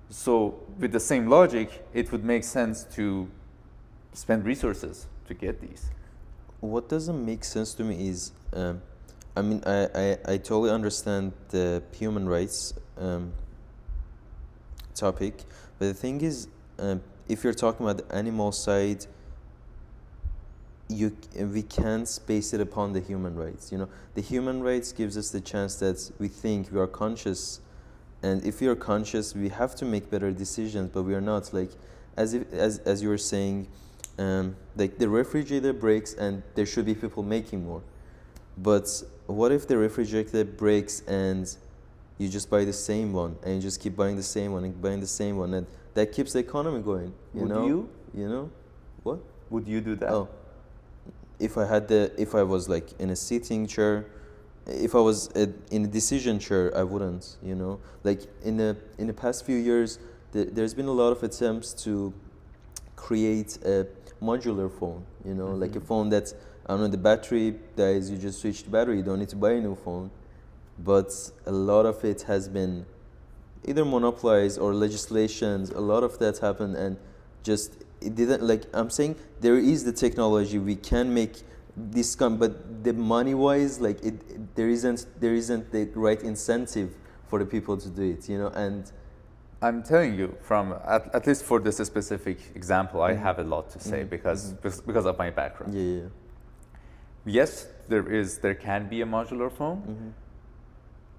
So with the same logic, it would make sense to spend resources to get these. What doesn't make sense to me is, I totally understand the human rights topic, but the thing is, if you're talking about the animal side, we can't base it upon the human rights. You know, the human rights gives us the chance that we think, we are conscious, and if we are conscious, we have to make better decisions, but we are not. Like, as you were saying, like the refrigerator breaks and there should be people making more. But what if the refrigerator breaks and you just buy the same one and you just keep buying the same one and buying the same one, and that keeps the economy going? You know? You know? What? Would you do that? Oh, if I was like in a sitting chair, if I was in a decision chair, I wouldn't. You know, like in the past few years, there's been a lot of attempts to create a modular phone. You know, like a phone that, I don't know, the battery dies, you just switch the battery. You don't need to buy a new phone. But a lot of it has been either monopolized or legislations. A lot of that happened, and just it didn't. Like I'm saying, there is the technology, we can make this come, but the money wise, like there isn't the right incentive for the people to do it. You know, and I'm telling you, from at least for this specific example, I have a lot to say because of my background. yeah. Yes, there can be a modular phone,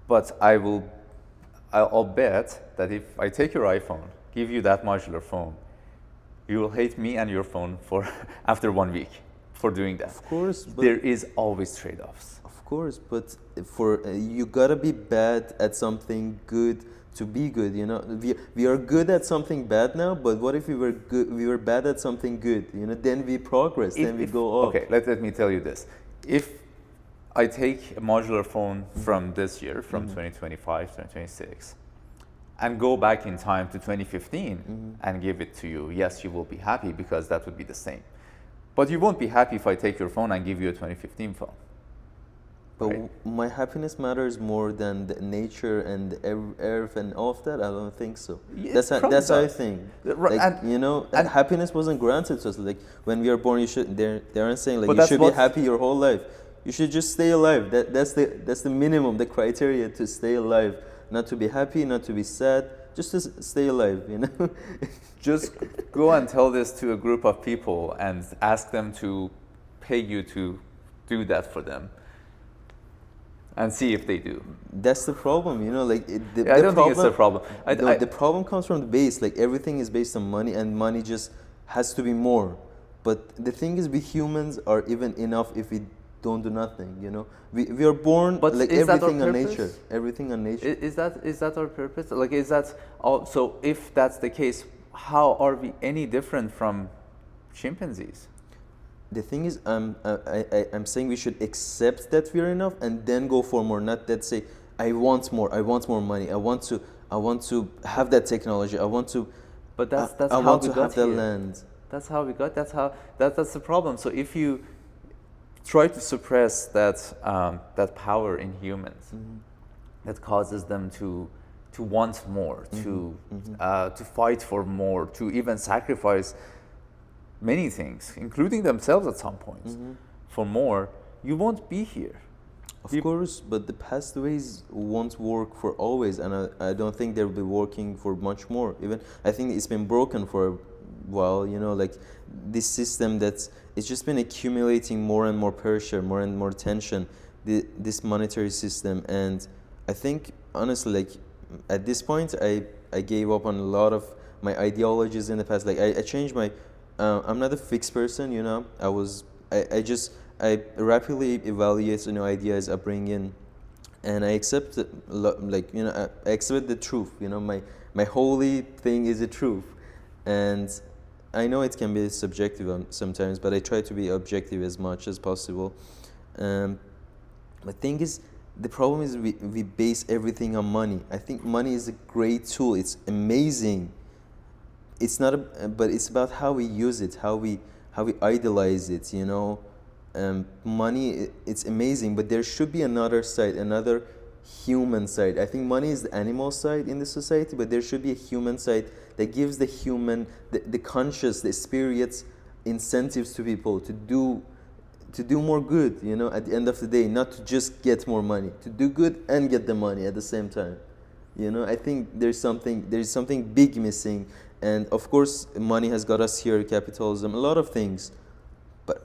but I'll bet that if I take your iPhone, give you that modular phone, you will hate me and your phone for after 1 week for doing that. Of course, but There is always trade-offs. of course, but for you gotta be bad at something good to be good. You know, we are good at something bad now, but what if we were good? We were bad at something good. You know, then we progress. Then we go up. Okay, let me tell you this. If I take a modular phone from this year, from 2025, 2026, and go back in time to 2015 and give it to you, yes, you will be happy because that would be the same. But you won't be happy if I take your phone and give you a 2015 phone. But Right. my happiness matters more than the nature and the earth and all of that. I don't think so. Yeah, That's probably how I does. think. Right, Like, and- you know, and- happiness wasn't granted to us. Like when we are born, you should. They aren't saying like But you that's should be what- happy your whole life. You should just stay alive. That's the minimum, the criteria to stay alive. Not to be happy, not to be sad, just to stay alive. You know. Just go and tell this to a group of people and ask them to pay you to do that for them and see if they do. That's the problem, you know. Like I don't think it's a problem. The problem comes from the base. Like everything is based on money, and money just has to be more. But the thing is, we humans are even enough if we don't do nothing. You know, we are born But like is that our everything on purpose? nature. Everything on nature. Is that our purpose? Like, is that all? So if that's the case, how are we any different from chimpanzees? The thing is, I'm saying we should accept that we are enough and then go for more. Not that say, I want more money. I want to have that technology. I want to. But that's I how want we to got have the here. land. That's how we got. That's the problem. So if you try to suppress that power in humans, that causes them to want more, to fight for more, to even sacrifice many things, including themselves at some point, for more, you won't be here. Of course, but the past ways won't work for always, and I don't think they'll be working for much more. Even I think it's been broken for a while. You know, like this system that's it's just been accumulating more and more pressure, more and more tension. This monetary system, and I think honestly, like at this point, I gave up on a lot of my ideologies in the past. Like I changed my. I'm not a fixed person. You know, I rapidly evaluate new ideas I bring in, and I accept like you know I accept the truth. You know, my holy thing is the truth, and I know it can be subjective sometimes, but I try to be objective as much as possible. The thing is, the problem is we base everything on money. I think money is a great tool. It's amazing. It's not, but it's about how we use it, how we idolize it. You know, money it's amazing, but there should be another side, another human side. I think money is the animal side in the society, but there should be a human side that gives the human, the conscious, the spirits incentives to people to do more good. You know, at the end of the day, not to just get more money, to do good and get the money at the same time. You know, I think there's something big missing. And of course, money has got us here, capitalism, a lot of things. But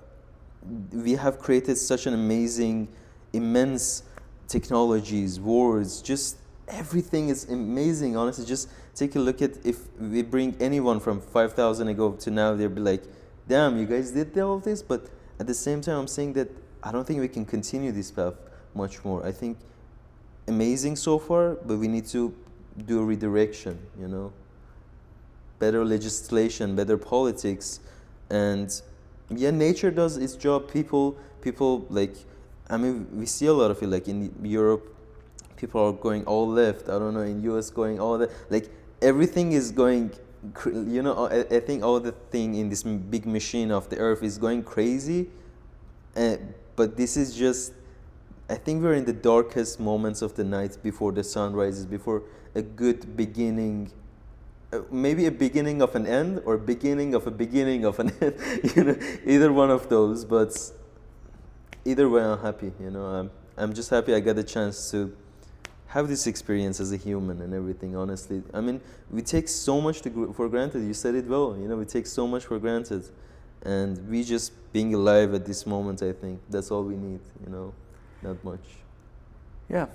we have created such an amazing, immense technologies, words, just everything is amazing. Honestly, just take a look at if we bring anyone from 5,000 ago to now, they'll be like, damn, you guys did all of this. But at the same time, I'm saying that I don't think we can continue this path much more. I think amazing so far, but we need to do a redirection, you know, better legislation, better politics, and yeah, nature does its job. People like, I mean, we see a lot of it. Like in Europe, people are going all left. I don't know, in US going all left. Like everything is going, you know. I think all the thing in this big machine of the earth is going crazy. But this is just, I think we're in the darkest moments of the night before the sun rises, before a good beginning, maybe a beginning of an end or beginning of an end. You know, either one of those. But either way, I'm happy. You know, I'm just happy I got a chance to have this experience as a human and everything. Honestly, I mean, we take so much for granted. You said it well. You know, we take so much for granted, and we just being alive at this moment. I think that's all we need. You know, not much. Yeah,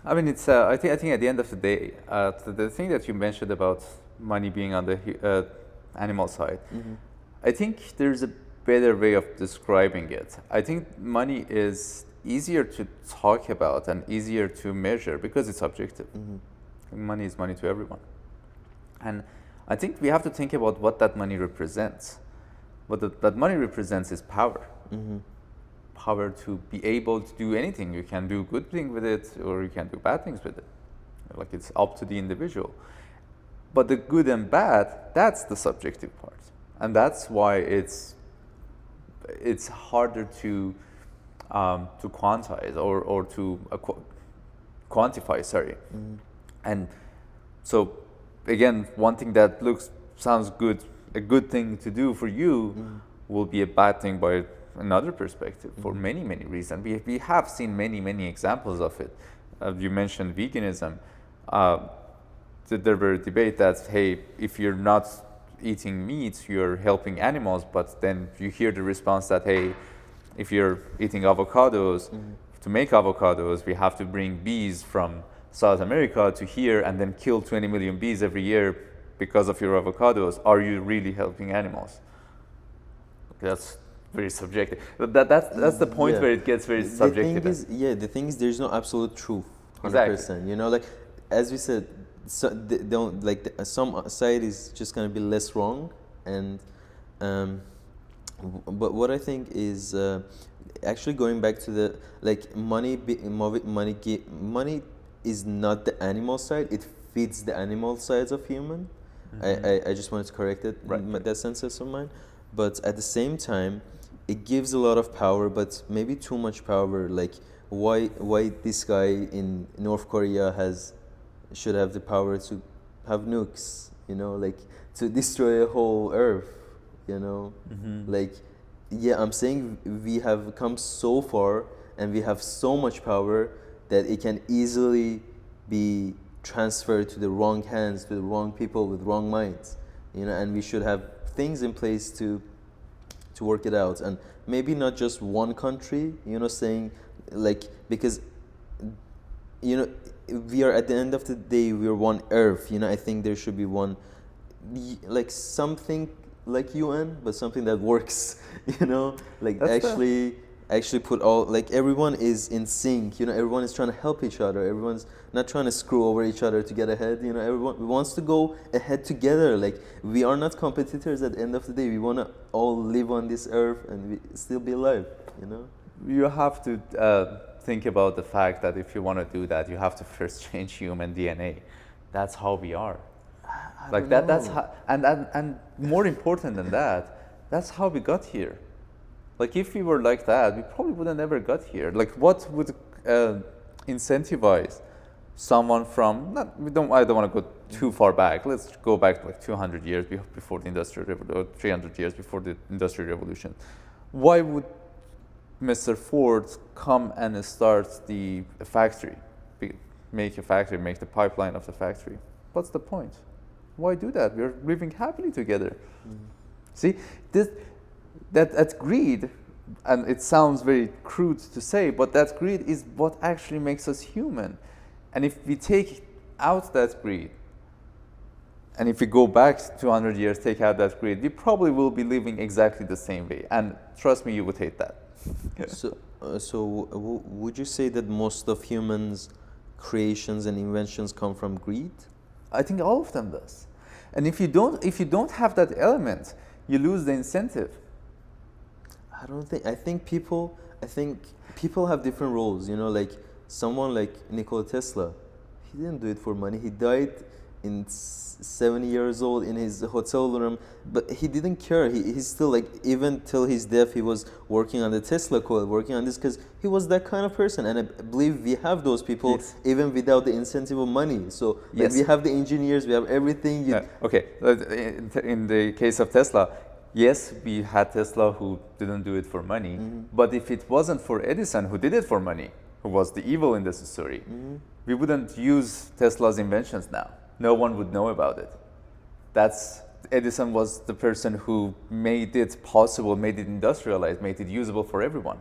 I mean, it's. I think at the end of the day, the thing that you mentioned about money being on the animal side, Mm-hmm. I think there's a better way of describing it. I think money is easier to talk about and easier to measure because it's objective. Mm-hmm. Money is money to everyone, and I think we have to think about what that money represents. What that money represents is power. Mm-hmm. Power to be able to do anything. You can do good things with it or you can do bad things with it. Like it's up to the individual. But the good and bad, that's the subjective part. And that's why it's harder to quantize or to quantify, sorry. Mm-hmm. And so again, one thing that sounds good, a good thing to do for you Mm-hmm. will be a bad thing by another perspective for Mm-hmm. many reasons. We have seen many examples of it. You mentioned veganism. There were debate that, hey, if you're not eating meat, you're helping animals, but then you hear the response that, hey, if you're eating avocados, Mm-hmm. to make avocados, we have to bring bees from South America to here and then kill 20 million bees every year because of your avocados. Are you really helping animals? That's very subjective. That's the point Yeah. where it gets very subjective. The thing is, there's no absolute truth. 100%. Exactly. You know, like as we said, some side is just gonna be less wrong, and but what I think is actually going back to the like money is not the animal side. It feeds the animal sides of human. Mm-hmm. I just wanted to correct it. Right. That sense of mine. But at the same time, it gives a lot of power, but maybe too much power. Like why this guy in North Korea should have the power to have nukes, you know, like to destroy a whole earth, you know. Mm-hmm. Like, yeah, I'm saying we have come so far and we have so much power that it can easily be transferred to the wrong hands, to the wrong people with wrong minds, you know. And we should have things in place to work it out, and maybe not just one country, you know, saying like, because you know, we are at the end of the day, we're one earth, you know. I think there should be one, like something like UN, but something that works, you know, like That's actually put all, like everyone is in sync, you know, everyone is trying to help each other, everyone's not trying to screw over each other to get ahead, you know, everyone wants to go ahead together. Like we are not competitors at the end of the day, we want to all live on this earth and we still be alive, you know. You have to think about the fact that if you want to do that, you have to first change human DNA. That's how we are. Like that. That's how, and more important than that, that's how we got here. Like if we were like that, we probably would have never got here. Like what would incentivize someone from? I don't want to go too far back. Let's go back like 200 years before the Industrial Revolution, 300 years before the Industrial Revolution. Why would Mr. Ford come and start the factory, make a factory, make the pipeline of the factory? What's the point? Why do that? We're living happily together. Mm-hmm. See, that greed and it sounds very crude to say, but that greed is what actually makes us human. And if we take out that greed, and if we go back 200 years, take out that greed, we probably will be living exactly the same way. And trust me, you would hate that. Would you say that most of humans' creations and inventions come from greed? I think all of them does. And if you don't have that element, you lose the incentive. I think people have different roles, you know, like someone like Nikola Tesla, he didn't do it for money. He died in 70 years old in his hotel room, but he didn't care. He's still like, even till his death, he was working on the Tesla coil, working on this, because he was that kind of person. And I believe we have those people, yes, even without the incentive of money. So like, yes, we have the engineers, we have everything. Okay, in the case of Tesla, yes, we had Tesla who didn't do it for money, but if it wasn't for Edison, who did it for money, who was the evil in the story, we wouldn't use Tesla's inventions now. No one would know about it. Edison was the person who made it possible, made it industrialized, made it usable for everyone.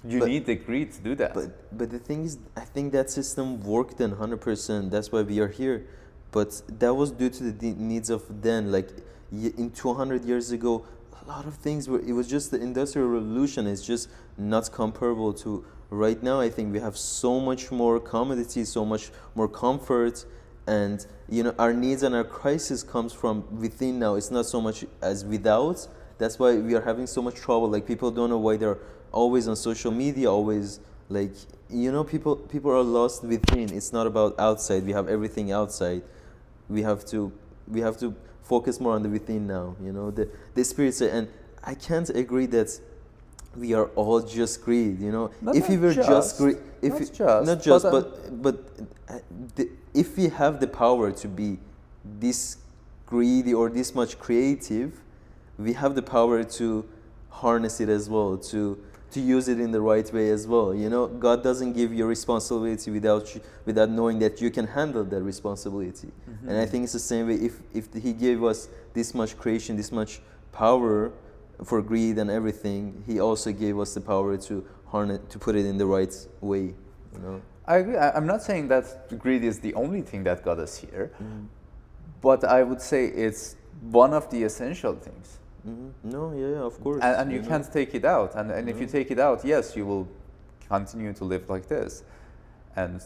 You need the greed to do that. But the thing is, I think that system worked then 100%. That's why we are here. But that was due to the needs of then. Like in 200 years ago, a lot of things it was just the Industrial Revolution. It's just not comparable to right now. I think we have so much more commodities, so much more comfort, and you know, our needs and our crisis comes from within now. It's not so much as without. That's why we are having so much trouble. Like people don't know why they're always on social media, always like, you know, people are lost within. It's not about outside. We have everything outside. We have to focus more on the within now, you know, the spirit side. And I can't agree that we are all just greed, you know. If we were just greed, if we have the power to be this greedy or this much creative, we have the power to harness it as well, to use it in the right way as well. You know, God doesn't give you responsibility without knowing that you can handle that responsibility. And I think it's the same way. If He gave us this much creation, this much power for greed and everything, He also gave us the power to harness, to put it in the right way. You know. I agree. I'm not saying that greed is the only thing that got us here, but I would say it's one of the essential things. No, yeah, of course. And you can't take it out. And if you take it out, yes, you will continue to live like this. And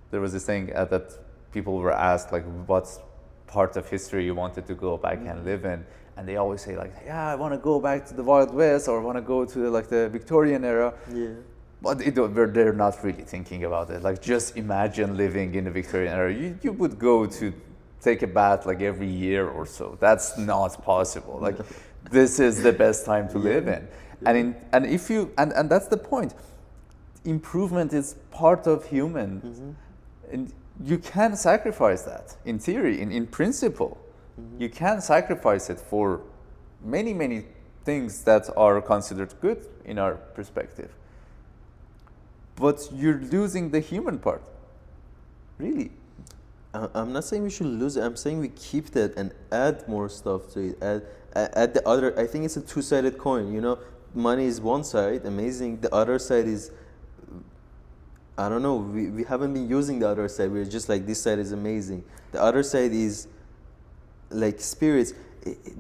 there was this thing that people were asked, like, what's part of history you wanted to go back and live in? And they always say, like, yeah, I want to go back to the Wild West, or I want to go to like the Victorian era. Yeah. But they're not really thinking about it. Like, just imagine living in the Victorian era. You would go to take a bath like every year or so. That's not possible. Like, this is the best time to live in. And if you and that's the point. Improvement is part of human, and you can sacrifice that in theory, in principle. You can sacrifice it for many things that are considered good in our perspective. But you're losing the human part, really. I'm not saying we should lose it. I'm saying we keep that and add more stuff to it. Add the other. I think it's a two-sided coin. You know, money is one side, amazing. The other side is, I don't know. We haven't been using the other side. We're just like, this side is amazing. The other side is like spirits.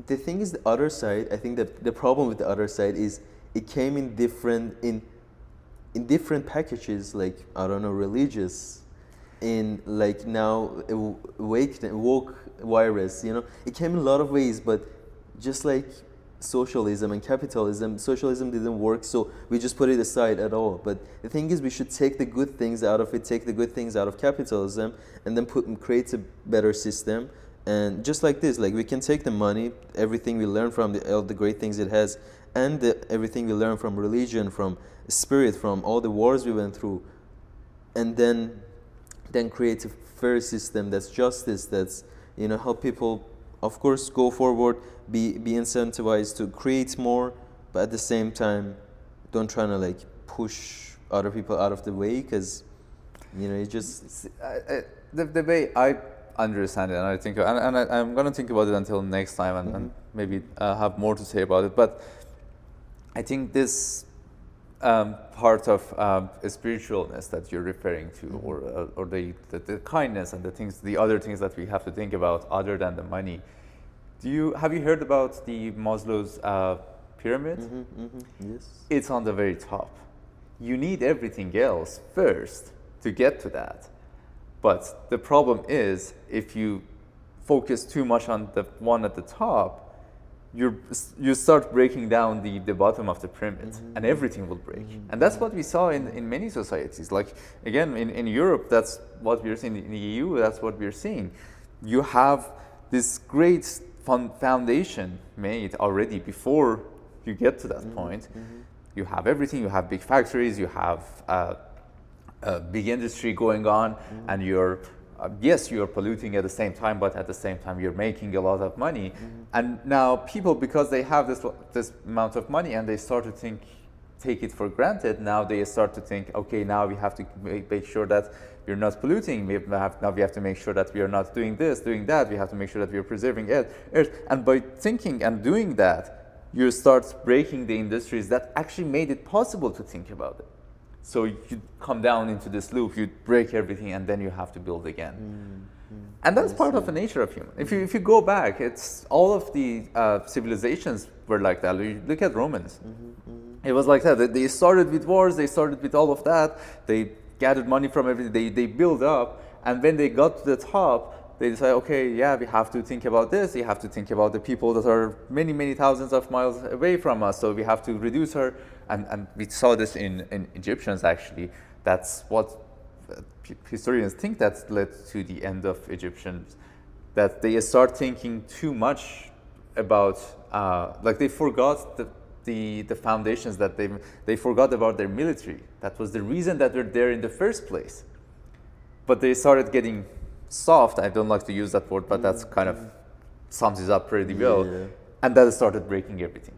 The thing is, the other side. I think that the problem with the other side is it came in different packages. Like, I don't know, religious. In like now woke virus, you know, it came in a lot of ways, but just like socialism and capitalism, socialism didn't work, so we just put it aside at all. But the thing is, we should take the good things out of it, take the good things out of capitalism, and then create a better system. And just like this, like we can take the money, everything we learn from all the great things it has, and everything we learn from religion, from spirit, from all the wars we went through, and then create a fair system that's justice, that's, you know, help people, of course, go forward, be incentivized to create more, but at the same time, don't try to like push other people out of the way, because, you know, it just the way I understand it, and I think, and I'm gonna think about it until next time, and maybe have more to say about it. But I think this part of spiritualness that you're referring to, or the kindness and the other things that we have to think about other than the money. Have you heard about the Maslow's pyramid? Yes. It's on the very top. You need everything else first to get to that. But the problem is, if you focus too much on the one at the top, you start breaking down the bottom of the pyramid, and everything will break. And that's what we saw in many societies. Like, again, in Europe, that's what we're seeing. In the EU, that's what we're seeing. You have this great foundation made already before you get to that point. You have everything. You have big factories. You have big industry going on, and you're polluting at the same time, but at the same time you're making a lot of money. And now people, because they have this amount of money and they start to take it for granted, now they start to think, okay, now we have to make sure that we're not polluting. Now we have to make sure that we are not doing this, doing that. We have to make sure that we are preserving earth. And by thinking and doing that, you start breaking the industries that actually made it possible to think about it. So you come down into this loop, you break everything, and then you have to build again. And that's part of the nature of human. If you go back, it's all of the civilizations were like that. You look at Romans. It was like that. They started with wars, they started with all of that. They gathered money from everything, they built up, and when they got to the top, they decide, okay, yeah, we have to think about this. We have to think about the people that are many, many thousands of miles away from us. So we have to reduce her. And we saw this in Egyptians, actually. That's what historians think that led to the end of Egyptians. That they start thinking too much about, like they forgot the foundations, that they forgot about their military. That was the reason that they're there in the first place. But they started getting soft. I don't like to use that word, but that's kind of sums it up pretty well. Yeah. And that started breaking everything.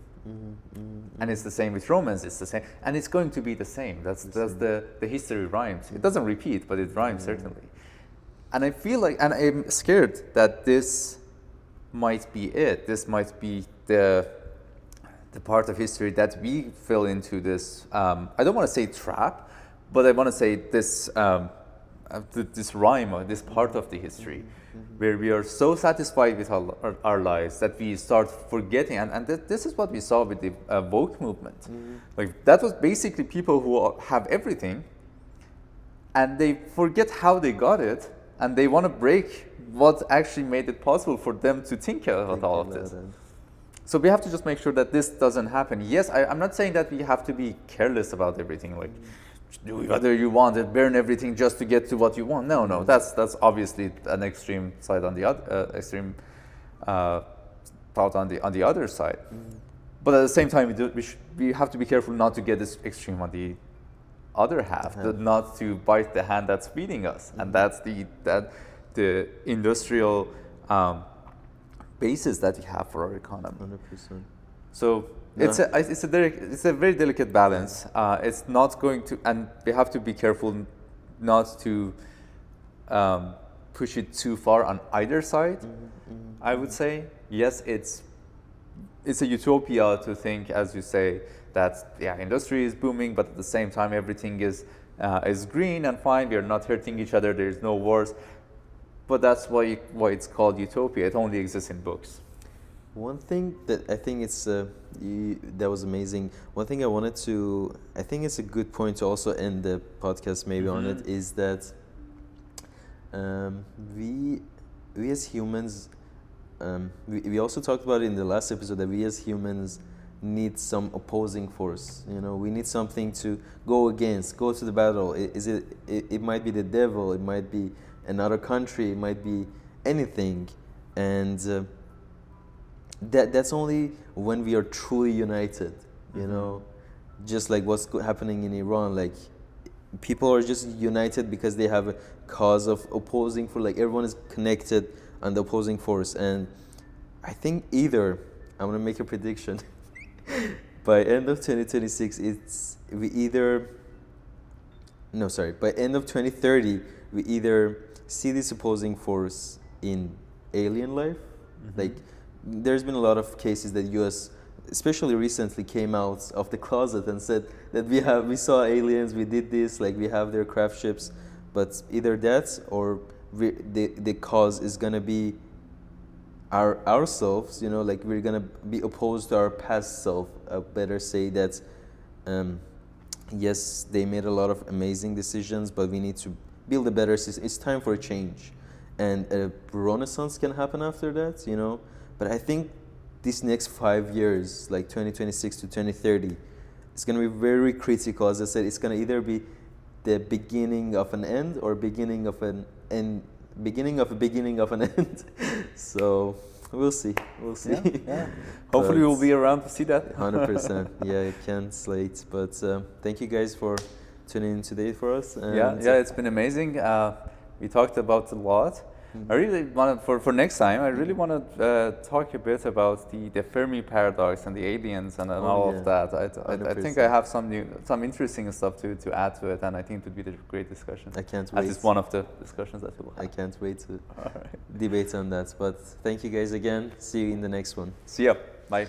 And it's the same with Romans. It's the same, and it's going to be the same. That's the history rhymes. It doesn't repeat, but it rhymes certainly. And I feel like, and I'm scared that this might be it. This might be the part of history that we fell into this. I don't want to say trap, but I want to say this. This rhyme, or this part of the history, where we are so satisfied with our lives that we start forgetting, and this is what we saw with the woke movement. Like, that was basically people who have everything, and they forget how they got it, and they want to break what actually made it possible for them to think about all of this. So we have to just make sure that this doesn't happen. Yes, I'm not saying that we have to be careless about everything, like, whether you want to burn everything just to get to what you want. No, that's obviously an extreme side on the other extreme thought on the other side. But at the same time, we have to be careful not to get this extreme on the other half, not to bite the hand that's feeding us, and that's the industrial basis that we have for our economy. 100%. So. No. It's a very delicate balance. It's not going to, and we have to be careful not to push it too far on either side. I would say, yes, it's a utopia to think, as you say, that industry is booming, but at the same time everything is green and fine. We are not hurting each other. There is no wars. But that's why it's called utopia. It only exists in books. One thing that I think that was amazing. One thing I think it's a good point to also end the podcast maybe on it, is that we as humans, we also talked about it in the last episode, that we as humans need some opposing force. We need something to go against, go to the battle. It might be the devil, it might be another country, it might be anything, and that's only when we are truly united, just like what's happening in Iran. Like, people are just united because they have a cause of opposing for, like, everyone is connected on the opposing force. And I think I'm gonna make a prediction. By end of 2026, by end of 2030, we either see this opposing force in alien life, like there's been a lot of cases that U.S. especially recently came out of the closet and said that we saw aliens, we did this, like we have their craft ships, but either that or the cause is gonna be ourselves, you know, like we're gonna be opposed to our past self. I better say that yes, they made a lot of amazing decisions, but we need to build a better system. It's time for a change, and a renaissance can happen after that, you know. But I think this next 5 years, like 2026 to 2030, it's going to be very critical. As I said, it's going to either be the beginning of an end or beginning of an end, beginning of a beginning of an end. So we'll see. We'll see. Yeah. Hopefully we'll be around to see that. 100%. Yeah, I can't slate. But thank you guys for tuning in today for us. And yeah, it's been amazing. We talked about a lot. I really want to, for next time, I really want to talk a bit about the Fermi paradox and the aliens and all of that. I think I have some interesting stuff to add to it, and I think it would be a great discussion. I can't wait. As it's one of the discussions that we'll have. I can't wait to debate on that. But thank you guys again. See you in the next one. See ya. Bye.